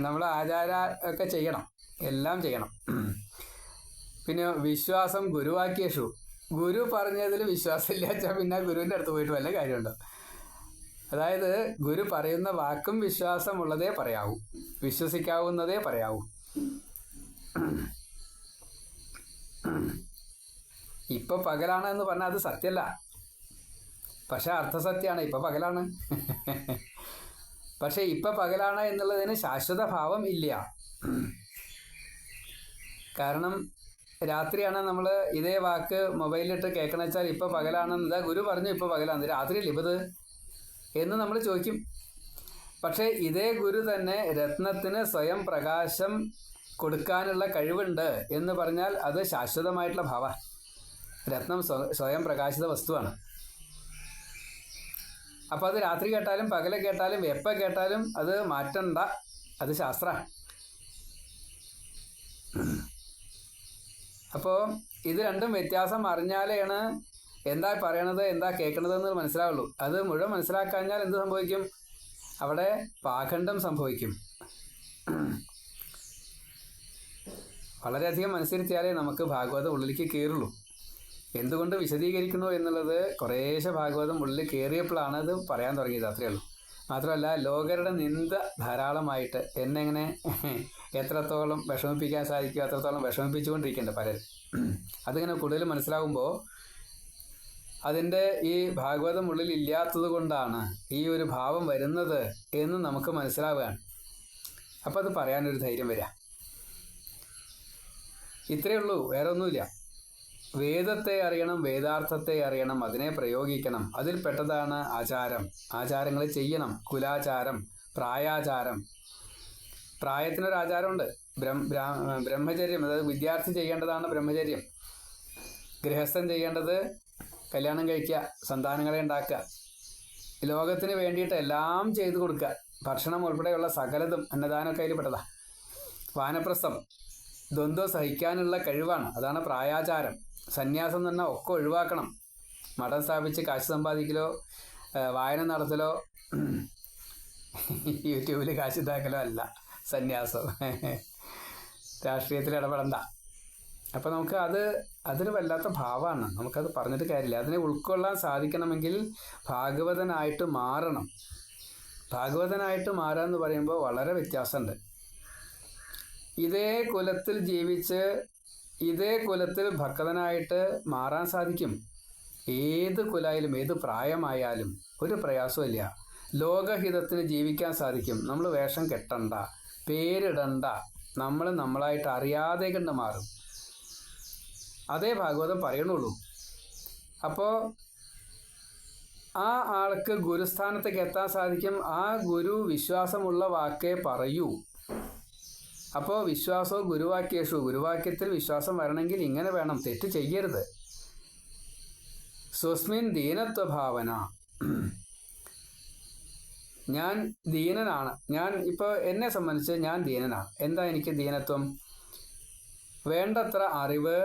നമ്മൾ ആചാര ഒക്കെ ചെയ്യണം, എല്ലാം ചെയ്യണം. പിന്നെ വിശ്വാസം ഗുരുവാക്യേഷു, ഗുരു പറഞ്ഞതിൽ വിശ്വാസമില്ല വെച്ചാൽ പിന്നെ ഗുരുവിൻ്റെ അടുത്ത് പോയിട്ട് വല്ല കാര്യമുണ്ടോ? അതായത് ഗുരു പറയുന്ന വാക്കും വിശ്വാസമുള്ളതേ പറയാവൂ, വിശ്വസിക്കാവുന്നതേ പറയാവൂ. ഇപ്പൊ പകലാണ് എന്ന് പറഞ്ഞാൽ അത് സത്യമല്ല, പക്ഷെ അർത്ഥസത്യമാണ്. ഇപ്പൊ പകലാണ്. പക്ഷെ ഇപ്പം പകലാണ് എന്നുള്ളതിന് ശാശ്വത ഭാവം ഇല്ല. കാരണം രാത്രിയാണ് നമ്മൾ ഇതേ വാക്ക് മൊബൈലിലിട്ട് കേൾക്കണ വെച്ചാൽ ഇപ്പോൾ പകലാണെന്ന് ഇതാ ഗുരു പറഞ്ഞു ഇപ്പോൾ പകലാണ്, രാത്രിയല്ലേ ഇപ്പത് എന്ന് നമ്മൾ ചോദിക്കും. പക്ഷേ ഇതേ ഗുരു തന്നെ രത്നത്തിന് സ്വയം പ്രകാശം കൊടുക്കാനുള്ള കഴിവുണ്ട് എന്ന് പറഞ്ഞാൽ അത് ശാശ്വതമായിട്ടുള്ള ഭാവ. രത്നം സ്വയം പ്രകാശിത വസ്തുവാണ്. അപ്പോൾ അത് രാത്രി കേട്ടാലും പകല് കേട്ടാലും എപ്പോൾ കേട്ടാലും അത് മാറ്റണ്ട, അത് ശാസ്ത്രമാണ്. അപ്പോൾ ഇത് രണ്ടും വ്യത്യാസം അറിഞ്ഞാലാണ് എന്താ പറയണത് എന്താ കേൾക്കണതെന്ന് മനസ്സിലാവുള്ളൂ. അത് മുഴുവൻ മനസ്സിലാക്കാഞ്ഞാൽ എന്ത് സംഭവിക്കും? അവിടെ പാഖണ്ഡം സംഭവിക്കും. വളരെയധികം മനസ്സിരുത്തിയാലേ നമുക്ക് ഭാഗവതം ഉള്ളിലേക്ക് കയറുള്ളൂ. എന്തുകൊണ്ട് വിശദീകരിക്കണു എന്നുള്ളത് കുറേശ്ശെ ഭാഗവതം ഉള്ളിൽ കയറിയപ്പോഴാണ് ഇത് പറയാൻ തുടങ്ങിയത്, അത്രയേ ഉള്ളൂ. മാത്രമല്ല ലോകരുടെ നിന്ദ ധാരാളമായിട്ട് എന്നെങ്ങനെ എത്രത്തോളം വിഷമിപ്പിക്കാൻ സാധിക്കും അത്രത്തോളം വിഷമിപ്പിച്ചുകൊണ്ടിരിക്കുന്നുണ്ട് പലരും. അതിങ്ങനെ കൂടുതൽ മനസ്സിലാകുമ്പോൾ അതിൻ്റെ ഈ ഭാഗവതം ഉള്ളിൽ ഇല്ലാത്തത് കൊണ്ടാണ് ഈ ഒരു ഭാവം വരുന്നത് എന്ന് നമുക്ക് മനസ്സിലാവുകയാണ്. അപ്പോൾ അത് പറയാനൊരു ധൈര്യം വരിക. ഇത്രയേ ഉള്ളൂ, വേറെ ഒന്നുമില്ല. വേദത്തെ അറിയണം, വേദാർത്ഥത്തെ അറിയണം, അതിനെ പ്രയോഗിക്കണം. അതിൽ പെട്ടതാണ് ആചാരം. ആചാരങ്ങൾ ചെയ്യണം. കുലാചാരം, പ്രായാചാരം. പ്രായത്തിനൊരു ആചാരമുണ്ട്. ബ്രഹ്മചര്യം, അതായത് വിദ്യാർത്ഥി ചെയ്യേണ്ടതാണ് ബ്രഹ്മചര്യം. ഗൃഹസ്ഥൻ ചെയ്യേണ്ടത് കല്യാണം കഴിക്കുക, സന്താനങ്ങളെ ഉണ്ടാക്കുക, ലോകത്തിന് വേണ്ടിയിട്ട് എല്ലാം ചെയ്തു കൊടുക്കുക. ഭക്ഷണം ഉൾപ്പെടെയുള്ള സകലതും അന്നദാനമൊക്കെ അതിൽ പെട്ടതാ. വാനപ്രസ്ഥം ദ്വന്ദ്വം സഹിക്കാനുള്ള കഴിവാണ്, അതാണ് പ്രായാചാരം. സന്യാസം എന്ന് പറഞ്ഞാൽ ഒക്കെ ഒഴിവാക്കണം. മഠം സ്ഥാപിച്ച് കാശ് സമ്പാദിക്കലോ വായന നടത്തലോ യൂട്യൂബിൽ കാശ് ഇതാക്കലോ അല്ല സന്യാസം. രാഷ്ട്രീയത്തിൽ ഇടപെടണ്ട. അപ്പോൾ നമുക്ക് അതൊരു വല്ലാത്ത ഭാവമാണ്. നമുക്കത് പറഞ്ഞിട്ട് കാര്യമില്ല. അതിനെ ഉൾക്കൊള്ളാൻ സാധിക്കണമെങ്കിൽ ഭാഗവതനായിട്ട് മാറണം. ഭാഗവതനായിട്ട് മാറുക എന്ന് പറയുമ്പോൾ വളരെ വ്യത്യാസമുണ്ട്. ഇതേ കുലത്തിൽ ജീവിച്ച് ഇതേ കുലത്തിൽ ഭക്തനായിട്ട് മാറാൻ സാധിക്കും. ഏത് കുലായാലും ഏത് പ്രായമായാലും ഒരു പ്രയാസമില്ല. ലോകഹിതത്തിന് ജീവിക്കാൻ സാധിക്കും. നമ്മൾ വേഷം കെട്ടണ്ട, പേരിടണ്ട, നമ്മൾ നമ്മളായിട്ട് അറിയാതെ കണ്ട് മാറും. അതേ ഭാഗവതം പറയണുള്ളൂ. അപ്പോൾ ആ ആൾക്ക് ഗുരുസ്ഥാനത്തേക്ക് എത്താൻ സാധിക്കും. ആ ഗുരു വിശ്വാസമുള്ള വാക്കേ പറയൂ. അപ്പോൾ വിശ്വാസവും ഗുരുവാക്യേഷു, ഗുരുവാക്യത്തിൽ വിശ്വാസം വരണമെങ്കിൽ ഇങ്ങനെ വേണം, തെറ്റ് ചെയ്യരുത്. സ്വസ്മിൻ ദീനത്വഭാവന, ഞാൻ ദീനനാണ്. ഞാൻ ഇപ്പോൾ എന്നെ സംബന്ധിച്ച് ഞാൻ ദീനനാണ്. എന്താ എനിക്ക് ദീനത്വം? വേണ്ടത്ര അറിവ്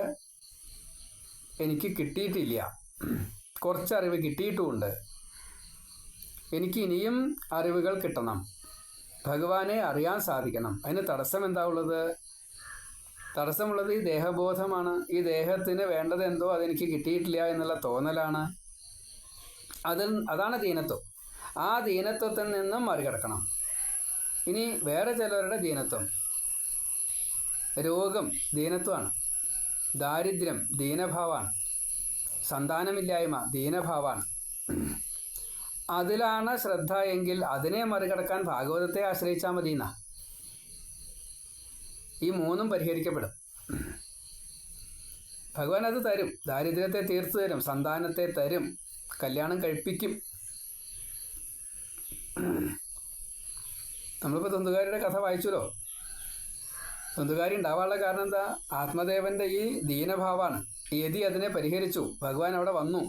എനിക്ക് കിട്ടിയിട്ടില്ല. കുറച്ചറിവ് കിട്ടിയിട്ടുമുണ്ട്. എനിക്ക് ഇനിയും അറിവുകൾ കിട്ടണം. ഭഗവാനെ അറിയാൻ സാധിക്കണം. അതിന് തടസ്സം എന്താ ഉള്ളത്? തടസ്സമുള്ളത് ഈ ദേഹബോധമാണ്. ഈ ദേഹത്തിന് വേണ്ടത് എന്തോ അതെനിക്ക് കിട്ടിയിട്ടില്ല എന്നുള്ള തോന്നലാണ്. അതാണ് ദീനത്വം. ആ ദീനത്വത്തിൽ നിന്നും മറികടക്കണം. ഇനി വേറെ ചിലവരുടെ ദീനത്വം, രോഗം ദീനത്വമാണ്, ദാരിദ്ര്യം ദീനഭാവമാണ്, സന്താനമില്ലായ്മ ദീനഭാവമാണ്. അതിലാണ് ശ്രദ്ധ എങ്കിൽ അതിനെ മറികടക്കാൻ ഭാഗവതത്തെ ആശ്രയിച്ചാൽ മതി എന്നാ. ഈ മൂന്നും പരിഹരിക്കപ്പെടും. ഭഗവാൻ അത് തരും. ദാരിദ്ര്യത്തെ തീർത്തു തരും, സന്താനത്തെ തരും, കല്യാണം കഴിപ്പിക്കും. നമ്മളിപ്പോൾ തൊന്തുകാരിയുടെ കഥ വായിച്ചല്ലോ. തൊന്തുകാരി ഉണ്ടാവാനുള്ള കാരണം എന്താ? ആത്മദേവന്റെ ഈ ദീനഭാവമാണ്. യതി അതിനെ പരിഹരിച്ചു. ഭഗവാൻ അവിടെ വന്നു.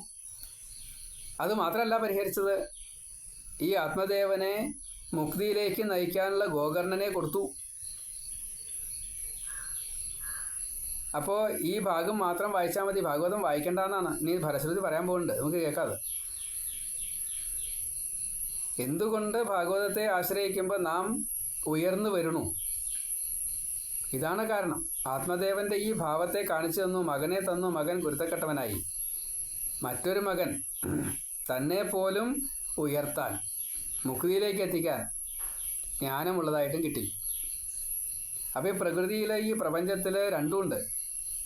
അത് മാത്രമല്ല പരിഹരിച്ചത്, ഈ ആത്മദേവനെ മുക്തിയിലേക്ക് നയിക്കാനുള്ള ഗോകർണനെ കൊടുത്തു. അപ്പോൾ ഈ ഭാഗം മാത്രം വായിച്ചാൽ മതി, ഭാഗവതം വായിക്കേണ്ടെന്നാണ് ഇനി ഫലശ്രുതി പറയാൻ പോകുന്നുണ്ട്. നമുക്ക് കേൾക്കാതെ. എന്തുകൊണ്ട് ഭാഗവതത്തെ ആശ്രയിക്കുമ്പോൾ നാം ഉയർന്നു വരണു? ഇതാണ് കാരണം. ആത്മദേവന്റെ ഈ ഭാവത്തെ കാണിച്ചു തന്നു, മകനെ തന്നു. മകൻ കുരുത്തക്കെട്ടവനായി. മറ്റൊരു മകൻ തന്നെ പോലും ഉയർത്താൻ, മുക്തിയിലേക്ക് എത്തിക്കാൻ ജ്ഞാനമുള്ളതായിട്ടും കിട്ടി. അപ്പോൾ ഈ പ്രകൃതിയിലെ ഈ പ്രപഞ്ചത്തിൽ രണ്ടുമുണ്ട്.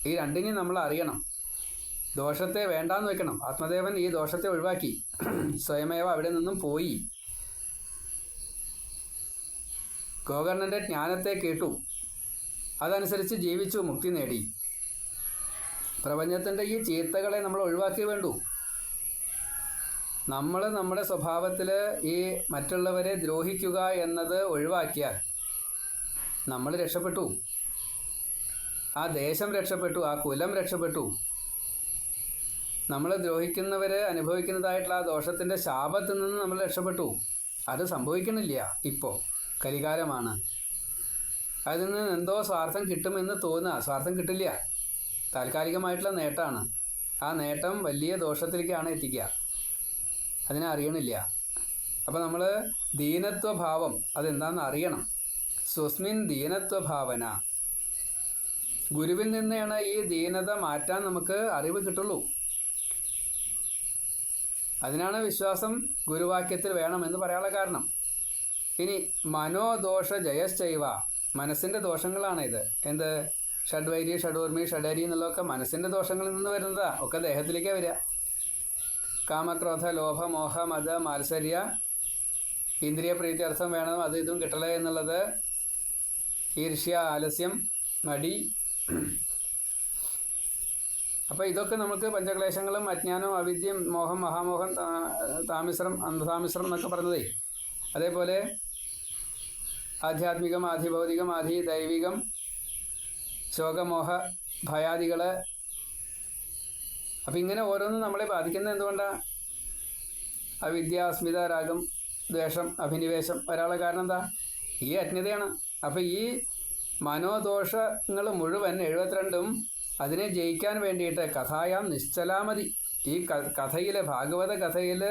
ഈ രണ്ടിനെയും നമ്മൾ അറിയണം. ദോഷത്തെ വേണ്ടാന്ന് വെക്കണം. ആത്മദേവൻ ഈ ദോഷത്തെ ഒഴിവാക്കി സ്വയമേവ അവിടെ നിന്നും പോയി. ഗോകർണൻ്റെ ജ്ഞാനത്തെ കേട്ടു, അതനുസരിച്ച് ജീവിച്ചു, മുക്തി നേടി. പ്രപഞ്ചത്തിൻ്റെ ഈ ചീത്തകളെ നമ്മൾ ഒഴിവാക്കി വേണ്ടു. നമ്മൾ നമ്മുടെ സ്വഭാവത്തിൽ ഈ മറ്റുള്ളവരെ ദ്രോഹിക്കുക എന്നത് ഒഴിവാക്കിയാൽ നമ്മൾ രക്ഷപ്പെട്ടു, ആ ദേശം രക്ഷപ്പെട്ടു, ആ കുലം രക്ഷപ്പെട്ടു. നമ്മൾ ദ്രോഹിക്കുന്നവർ അനുഭവിക്കുന്നതായിട്ടുള്ള ആ ദോഷത്തിൻ്റെ ശാപത്തിൽ നിന്ന് നമ്മൾ രക്ഷപ്പെട്ടു. അത് സംഭവിക്കണില്ല. ഇപ്പോൾ കലികാലമാണ്. അതിൽ നിന്ന് എന്തോ സ്വാർത്ഥം കിട്ടുമെന്ന് തോന്നുക. സ്വാർത്ഥം കിട്ടില്ല. താൽക്കാലികമായിട്ടുള്ള നേട്ടമാണ്. ആ നേട്ടം വലിയ ദോഷത്തിലേക്കാണ് എത്തിക്കുക. അതിനെ അറിയണില്ല. അപ്പോൾ നമ്മൾ ദീനത്വഭാവം അതെന്താണെന്ന് അറിയണം. സ്വസ്മിൻ ദീനത്വഭാവന. ഗുരുവിൽ നിന്നാണ് ഈ ദീനത മാറ്റാൻ നമുക്ക് അറിവ് കിട്ടുള്ളൂ. അതിനാണ് വിശ്വാസം ഗുരുവാക്യത്തിൽ വേണമെന്ന് പറയാനുള്ള കാരണം. ഇനി മനോദോഷ ജയശ്ചൈവ, മനസ്സിൻ്റെ ദോഷങ്ങളാണ് ഇത്. എന്ത് ഷഡ്വൈരി, ഷഡൂർമി, ഷഡരി എന്നുള്ളതൊക്കെ മനസ്സിൻ്റെ ദോഷങ്ങളിൽ നിന്ന് വരുന്നതാ. ഒക്കെ ദേഹത്തിലേക്കാണ് വരിക. കാമക്രോധ ലോഭ മോഹ മത മാത്സര്യ, ഇന്ദ്രിയ പ്രീത്യർത്ഥം വേണം, അത് ഇതും കിട്ടലേ എന്നുള്ളത്, ഈർഷ്യ, ആലസ്യം, മടി. അപ്പോൾ ഇതൊക്കെ നമുക്ക് പഞ്ചക്ലേശങ്ങളും അജ്ഞാനവും അവിദ്യം മോഹം മഹാമോഹം താമിശ്രം അന്ധതാമിശ്രം എന്നൊക്കെ പറഞ്ഞതേ. അതേപോലെ ആധ്യാത്മികം ആധിഭൗതികം ആധി ദൈവികം ശോകമോഹ ഭയാദികൾ. അപ്പം ഇങ്ങനെ ഓരോന്നും നമ്മളെ ബാധിക്കുന്നത് എന്തുകൊണ്ടാണ്? അവിദ്യ, അസ്മിത, രാഗം, ദ്വേഷം, അഭിനിവേശം വരാനുള്ള കാരണം എന്താ? ഈ അജ്ഞതയാണ്. അപ്പം ഈ മനോദോഷങ്ങൾ മുഴുവൻ 72 അതിനെ ജയിക്കാൻ വേണ്ടിയിട്ട് കഥായാം നിശ്ചലാമതി. ഈ കഥയിൽ, ഭാഗവത കഥയിൽ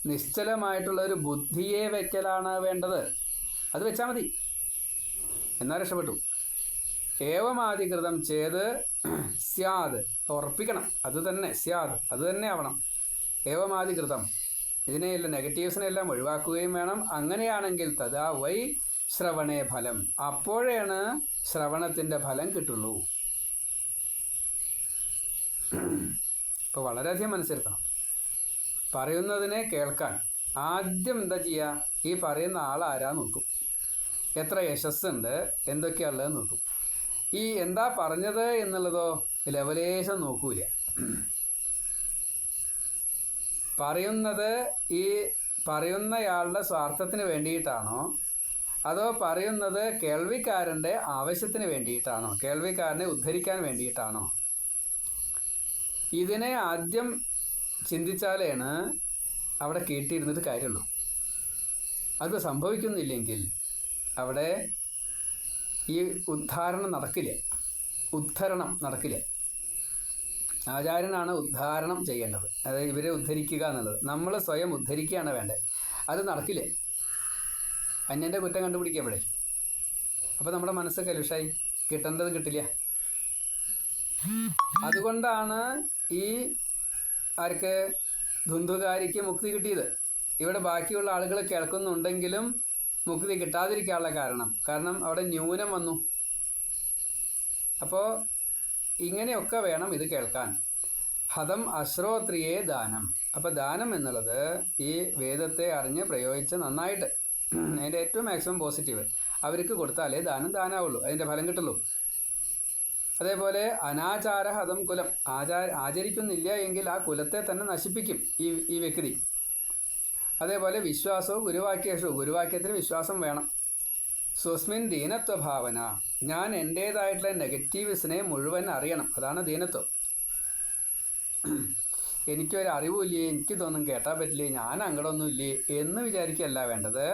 നിശ്ചലമായിട്ടുള്ള ഒരു ബുദ്ധിയെ വെക്കലാണ് വേണ്ടത്. അത് വെച്ചാൽ മതി, എന്നാൽ രക്ഷപ്പെട്ടു. ഏവമാധികൃതം ചെയ്ത് സ്യാദ്, ഉറപ്പിക്കണം. അത് തന്നെ സ്യാദ്, അത് തന്നെ ആവണം. ഏവമാധികൃതം, ഇതിനെയെല്ലാം നെഗറ്റീവ്സിനെല്ലാം ഒഴിവാക്കുകയും വേണം. അങ്ങനെയാണെങ്കിൽ തഥാ വൈ ശ്രവണേ ഫലം, അപ്പോഴാണ് ശ്രവണത്തിൻ്റെ ഫലം കിട്ടുള്ളൂ. ഇപ്പോൾ വളരെയധികം മനസ്സിലാക്കണം. പറയുന്നതിനെ കേൾക്കാൻ ആദ്യം എന്താ ചെയ്യുക? ഈ പറയുന്ന ആൾ ആരാ നോക്കും, എത്ര യശസ്സുണ്ട്, എന്തൊക്കെയുള്ളത് നോക്കും. ഈ എന്താ പറഞ്ഞത് എന്നുള്ളതോ ലവലേശം നോക്കൂല. പറയുന്നത് ഈ പറയുന്നയാളുടെ സ്വാർത്ഥത്തിന് വേണ്ടിയിട്ടാണോ, അതോ പറയുന്നത് കേൾവിക്കാരൻ്റെ ആവശ്യത്തിന് വേണ്ടിയിട്ടാണോ, കേൾവിക്കാരനെ ഉദ്ധരിക്കാൻ വേണ്ടിയിട്ടാണോ? ഇതിനെ ആദ്യം ചിന്തിച്ചാലാണ് അവിടെ കേട്ടിരുന്നിട്ട് കാര്യമുള്ളൂ. അത് സംഭവിക്കുന്നില്ലെങ്കിൽ അവിടെ ഈ ഉദ്ധാരണം നടക്കില്ല, ഉദ്ധരണം നടക്കില്ല. ആചാര്യനാണ് ഉദ്ധാരണം ചെയ്യേണ്ടത്, അതായത് ഇവരെ ഉദ്ധരിക്കുക എന്നുള്ളത്. നമ്മൾ സ്വയം ഉദ്ധരിക്കുകയാണ് വേണ്ടത്. അത് നടക്കില്ല. അന്യൻ്റെ കുറ്റം കണ്ടുപിടിക്കുക ഇവിടെ. അപ്പോൾ നമ്മുടെ മനസ്സ് കലുഷായി, കിട്ടേണ്ടത് കിട്ടില്ല. അതുകൊണ്ടാണ് ഈ ആർക്ക് ധുന്ധുകാരിക്ക് മുക്തി കിട്ടിയത്. ഇവിടെ ബാക്കിയുള്ള ആളുകൾ കേൾക്കുന്നുണ്ടെങ്കിലും മുക്തി കിട്ടാതിരിക്കാനുള്ള കാരണം അവിടെ ന്യൂനം വന്നു. അപ്പോൾ ഇങ്ങനെയൊക്കെ വേണം ഇത് കേൾക്കാൻ. ഹതം അശ്രോത്രിയേ ദാനം. അപ്പോൾ ദാനം എന്നുള്ളത് ഈ വേദത്തെ അറിഞ്ഞ് പ്രയോഗിച്ച് നന്നായിട്ട് അതിൻ്റെ ഏറ്റവും മാക്സിമം പോസിറ്റീവ് അവർക്ക് കൊടുത്താലേ ദാനാവുള്ളൂ, അതിൻ്റെ ഫലം കിട്ടുള്ളൂ. അതേപോലെ അനാചാര ഹതം കുലം, ആചരിക്കുന്നില്ല എങ്കിൽ ആ കുലത്തെ തന്നെ നശിപ്പിക്കും ഈ വ്യക്തി. അതേപോലെ വിശ്വാസവും ഗുരുവാക്യേഷു, ഗുരുവാക്യത്തിൽ വിശ്വാസം വേണം. സ്വസ്മിൻ ദീനത്വഭാവന, ഞാൻ എൻ്റേതായിട്ടുള്ള നെഗറ്റീവ്സിനെ മുഴുവൻ അറിയണം. അതാണ് ദീനത്വം. എനിക്കൊരു അറിവുമില്ലേ, എനിക്കിതൊന്നും കേട്ടാൽ പറ്റില്ലേ, ഞാൻ അങ്ങടൊന്നുമില്ലേ എന്ന് വിചാരിക്കുകയല്ല വേണ്ടത്.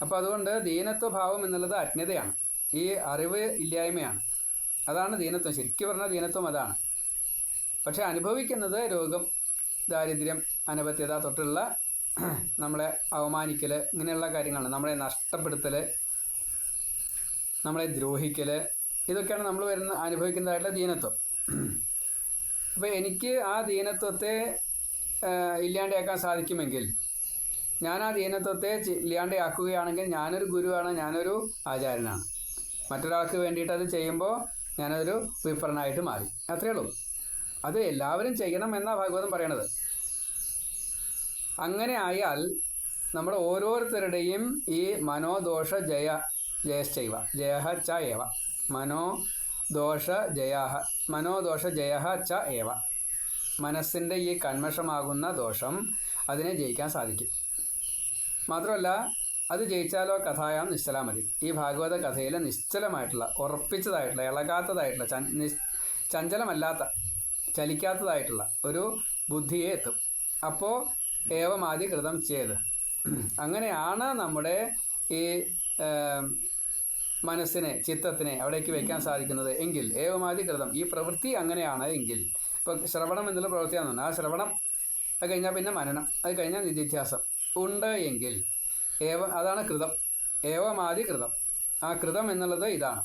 അപ്പോൾ അതുകൊണ്ട് ദീനത്വഭാവം എന്നുള്ളത് അജ്ഞതയാണ്, ഈ അറിവ് ഇല്ലായ്മയാണ്. അതാണ് ദീനത്വം. ശരിക്കും പറഞ്ഞാൽ ദീനത്വം അതാണ്. പക്ഷെ അനുഭവിക്കുന്നത് രോഗം, ദാരിദ്ര്യം, അനപത്യത തൊട്ടുള്ള നമ്മളെ അവമാനിക്കൽ, ഇങ്ങനെയുള്ള കാര്യങ്ങളാണ്. നമ്മളെ നഷ്ടപ്പെടുത്തൽ, നമ്മളെ ദ്രോഹിക്കൽ, ഇതൊക്കെയാണ് നമ്മൾ അനുഭവിക്കുന്നതായിട്ടുള്ള ദീനത്വം. അപ്പോൾ എനിക്ക് ആ ദീനത്വത്തെ ഇല്ലാണ്ടാക്കാൻ സാധിക്കുമെങ്കിൽ, ഞാൻ ആ ദീനത്വത്തെ ഇല്ലാണ്ടാക്കുകയാണെങ്കിൽ ഞാനൊരു ഗുരുവാണ്, ഞാനൊരു ആചാര്യനാണ്. മറ്റൊരാൾക്ക് വേണ്ടിയിട്ട് അത് ചെയ്യുമ്പോൾ ഞാനതൊരു വിപ്രനായിട്ട് മാറി. അത്രയേ ഉള്ളൂ. അത് എല്ലാവരും ചെയ്യണം എന്നാണ് ഭാഗവതം പറയണത്. അങ്ങനെ ആയാൽ നമ്മൾ ഓരോരുത്തരുടെയും ഈ മനോദോഷ ജയശ്ചൈവ ജയഃ ച ഏവ മനോദോഷ ജയഃ ച ഏവ മനസ്സിൻ്റെ ഈ കന്മഷമാകുന്ന ദോഷം അതിനെ ജയിക്കാൻ സാധിക്കും. മാത്രമല്ല അത് ജയിച്ചാലോ കഥായാം നിശ്ചലാമതി. ഈ ഭാഗവത കഥയിൽ നിശ്ചലമായിട്ടുള്ള, ഉറപ്പിച്ചതായിട്ടുള്ള, ഇളകാത്തതായിട്ടുള്ള, ചഞ്ചലമല്ലാത്ത, ചലിക്കാത്തതായിട്ടുള്ള ഒരു ബുദ്ധിയെ എത്തും. അപ്പോൾ ഏവമാദി കൃതം ചെയ്ത് അങ്ങനെയാണ് നമ്മുടെ ഈ മനസ്സിനെ, ചിത്തത്തിനെ അവിടേക്ക് വയ്ക്കാൻ സാധിക്കുന്നത് എങ്കിൽ, ഏവമാദി കൃതം, ഈ പ്രവൃത്തി അങ്ങനെയാണ് എങ്കിൽ, ഇപ്പോൾ ശ്രവണം എന്നുള്ള പ്രവൃത്തിയാണെന്ന്, ആ ശ്രവണം അത് കഴിഞ്ഞാൽ പിന്നെ മനനം, അത് കഴിഞ്ഞാൽ നിധിധ്യാസം ഉണ്ട് എങ്കിൽ അതാണ് കൃതം. ഏവമാദി കൃതം. ആ കൃതം എന്നുള്ളത് ഇതാണ്,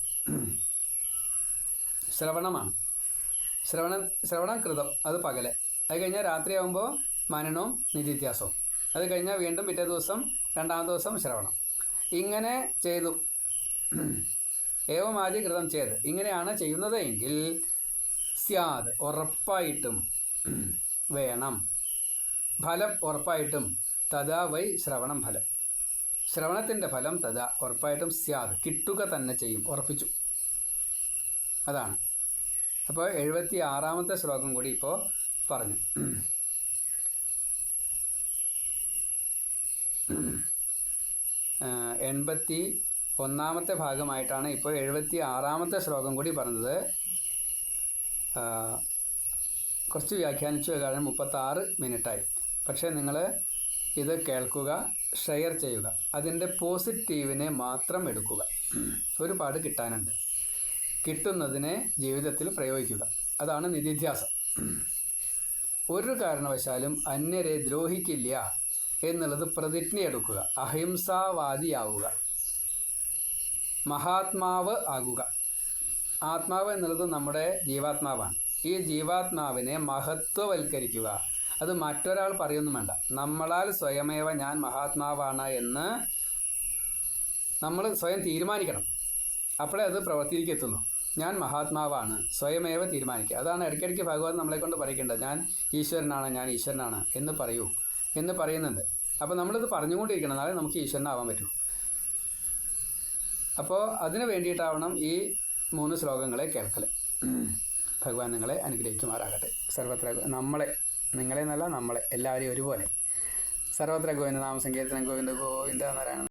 ശ്രവണമാണ്. ശ്രവണം കൃതം, അത് പകല്. അത് കഴിഞ്ഞാൽ രാത്രിയാകുമ്പോൾ മനനവും നിധിധ്യാസവും. അത് കഴിഞ്ഞാൽ വീണ്ടും പിറ്റേ ദിവസം, രണ്ടാമത്തെ ദിവസം ശ്രവണം. ഇങ്ങനെ ചെയ്തു. ഏവമാദി കൃതം ചെയ്ത് ഇങ്ങനെയാണ് ചെയ്യുന്നത് എങ്കിൽ സ്യാദ്, ഉറപ്പായിട്ടും വേണം, ഫലം ഉറപ്പായിട്ടും, തഥാ വൈ ശ്രവണം ഫലം, ശ്രവണത്തിൻ്റെ ഫലം തഥാ ഉറപ്പായിട്ടും സ്യാദ്, കിട്ടുക തന്നെ ചെയ്യും, ഉറപ്പിച്ചു. അതാണ്. അപ്പോൾ 76ാമത്തെ ശ്ലോകം കൂടി ഇപ്പോൾ പറഞ്ഞു. 81ാമത്തെ ഭാഗമായിട്ടാണ് ഇപ്പോൾ 76ാമത്തെ ശ്ലോകം കൂടി പറഞ്ഞത്. കുറച്ച് വ്യാഖ്യാനിച്ചു, കാരണം 36 മിനിറ്റായി. പക്ഷേ നിങ്ങൾ ഇത് കേൾക്കുക, ഷെയർ ചെയ്യുക, അതിൻ്റെ പോസിറ്റീവിനെ മാത്രം എടുക്കുക. ഒരുപാട് കിട്ടാനുണ്ട്. കിട്ടുന്നതിനെ ജീവിതത്തിൽ പ്രയോഗിക്കുക. അതാണ് നിധിധ്യാസം. ഒരു കാരണവശാലും അന്യരെ ദ്രോഹിക്കില്ല എന്നുള്ളത് പ്രതിജ്ഞയെടുക്കുക. അഹിംസാവാദിയാവുക. മഹാത്മാവ് ആകുക. ആത്മാവ് എന്നുള്ളത് നമ്മുടെ ജീവാത്മാവാണ്. ഈ ജീവാത്മാവിനെ മഹത്വവൽക്കരിക്കുക. അത് മറ്റൊരാൾ പറയൊന്നും വേണ്ട. നമ്മളാൽ സ്വയമേവ ഞാൻ മഹാത്മാവാണ് എന്ന് നമ്മൾ സ്വയം തീരുമാനിക്കണം. അപ്പോഴേ അത് പ്രവൃത്തിയിലേക്ക് എത്തുന്നു. ഞാൻ മഹാത്മാവാണ്, സ്വയമേവ തീരുമാനിക്കുക. അതാണ് ഇടയ്ക്കിടയ്ക്ക് ഭഗവാൻ നമ്മളെ കൊണ്ട് പറയിക്കേണ്ടത്. ഞാൻ ഈശ്വരനാണ്, ഞാൻ ഈശ്വരനാണ് എന്ന് പറയൂ എന്ന് പറയുന്നുണ്ട്. അപ്പോൾ നമ്മളിത് പറഞ്ഞുകൊണ്ടിരിക്കണം, എന്നാലേ നമുക്ക് ഈശ്വരനാവാൻ പറ്റൂ. അപ്പോൾ അതിന് വേണ്ടിയിട്ടാവണം ഈ 3 ശ്ലോകങ്ങളെ കേൾക്കൽ. ഭഗവാൻ നിങ്ങളെ അനുഗ്രഹിക്കുമാറാകട്ടെ. സർവത്ര നിങ്ങളെ എന്നല്ല, നമ്മളെ എല്ലാവരെയും ഒരുപോലെ. സർവത്ര ഗോവിന്ദ നാമ സങ്കീർത്തനം. ഗോവിന്ദ ഗോവിന്ദ നാരായണ.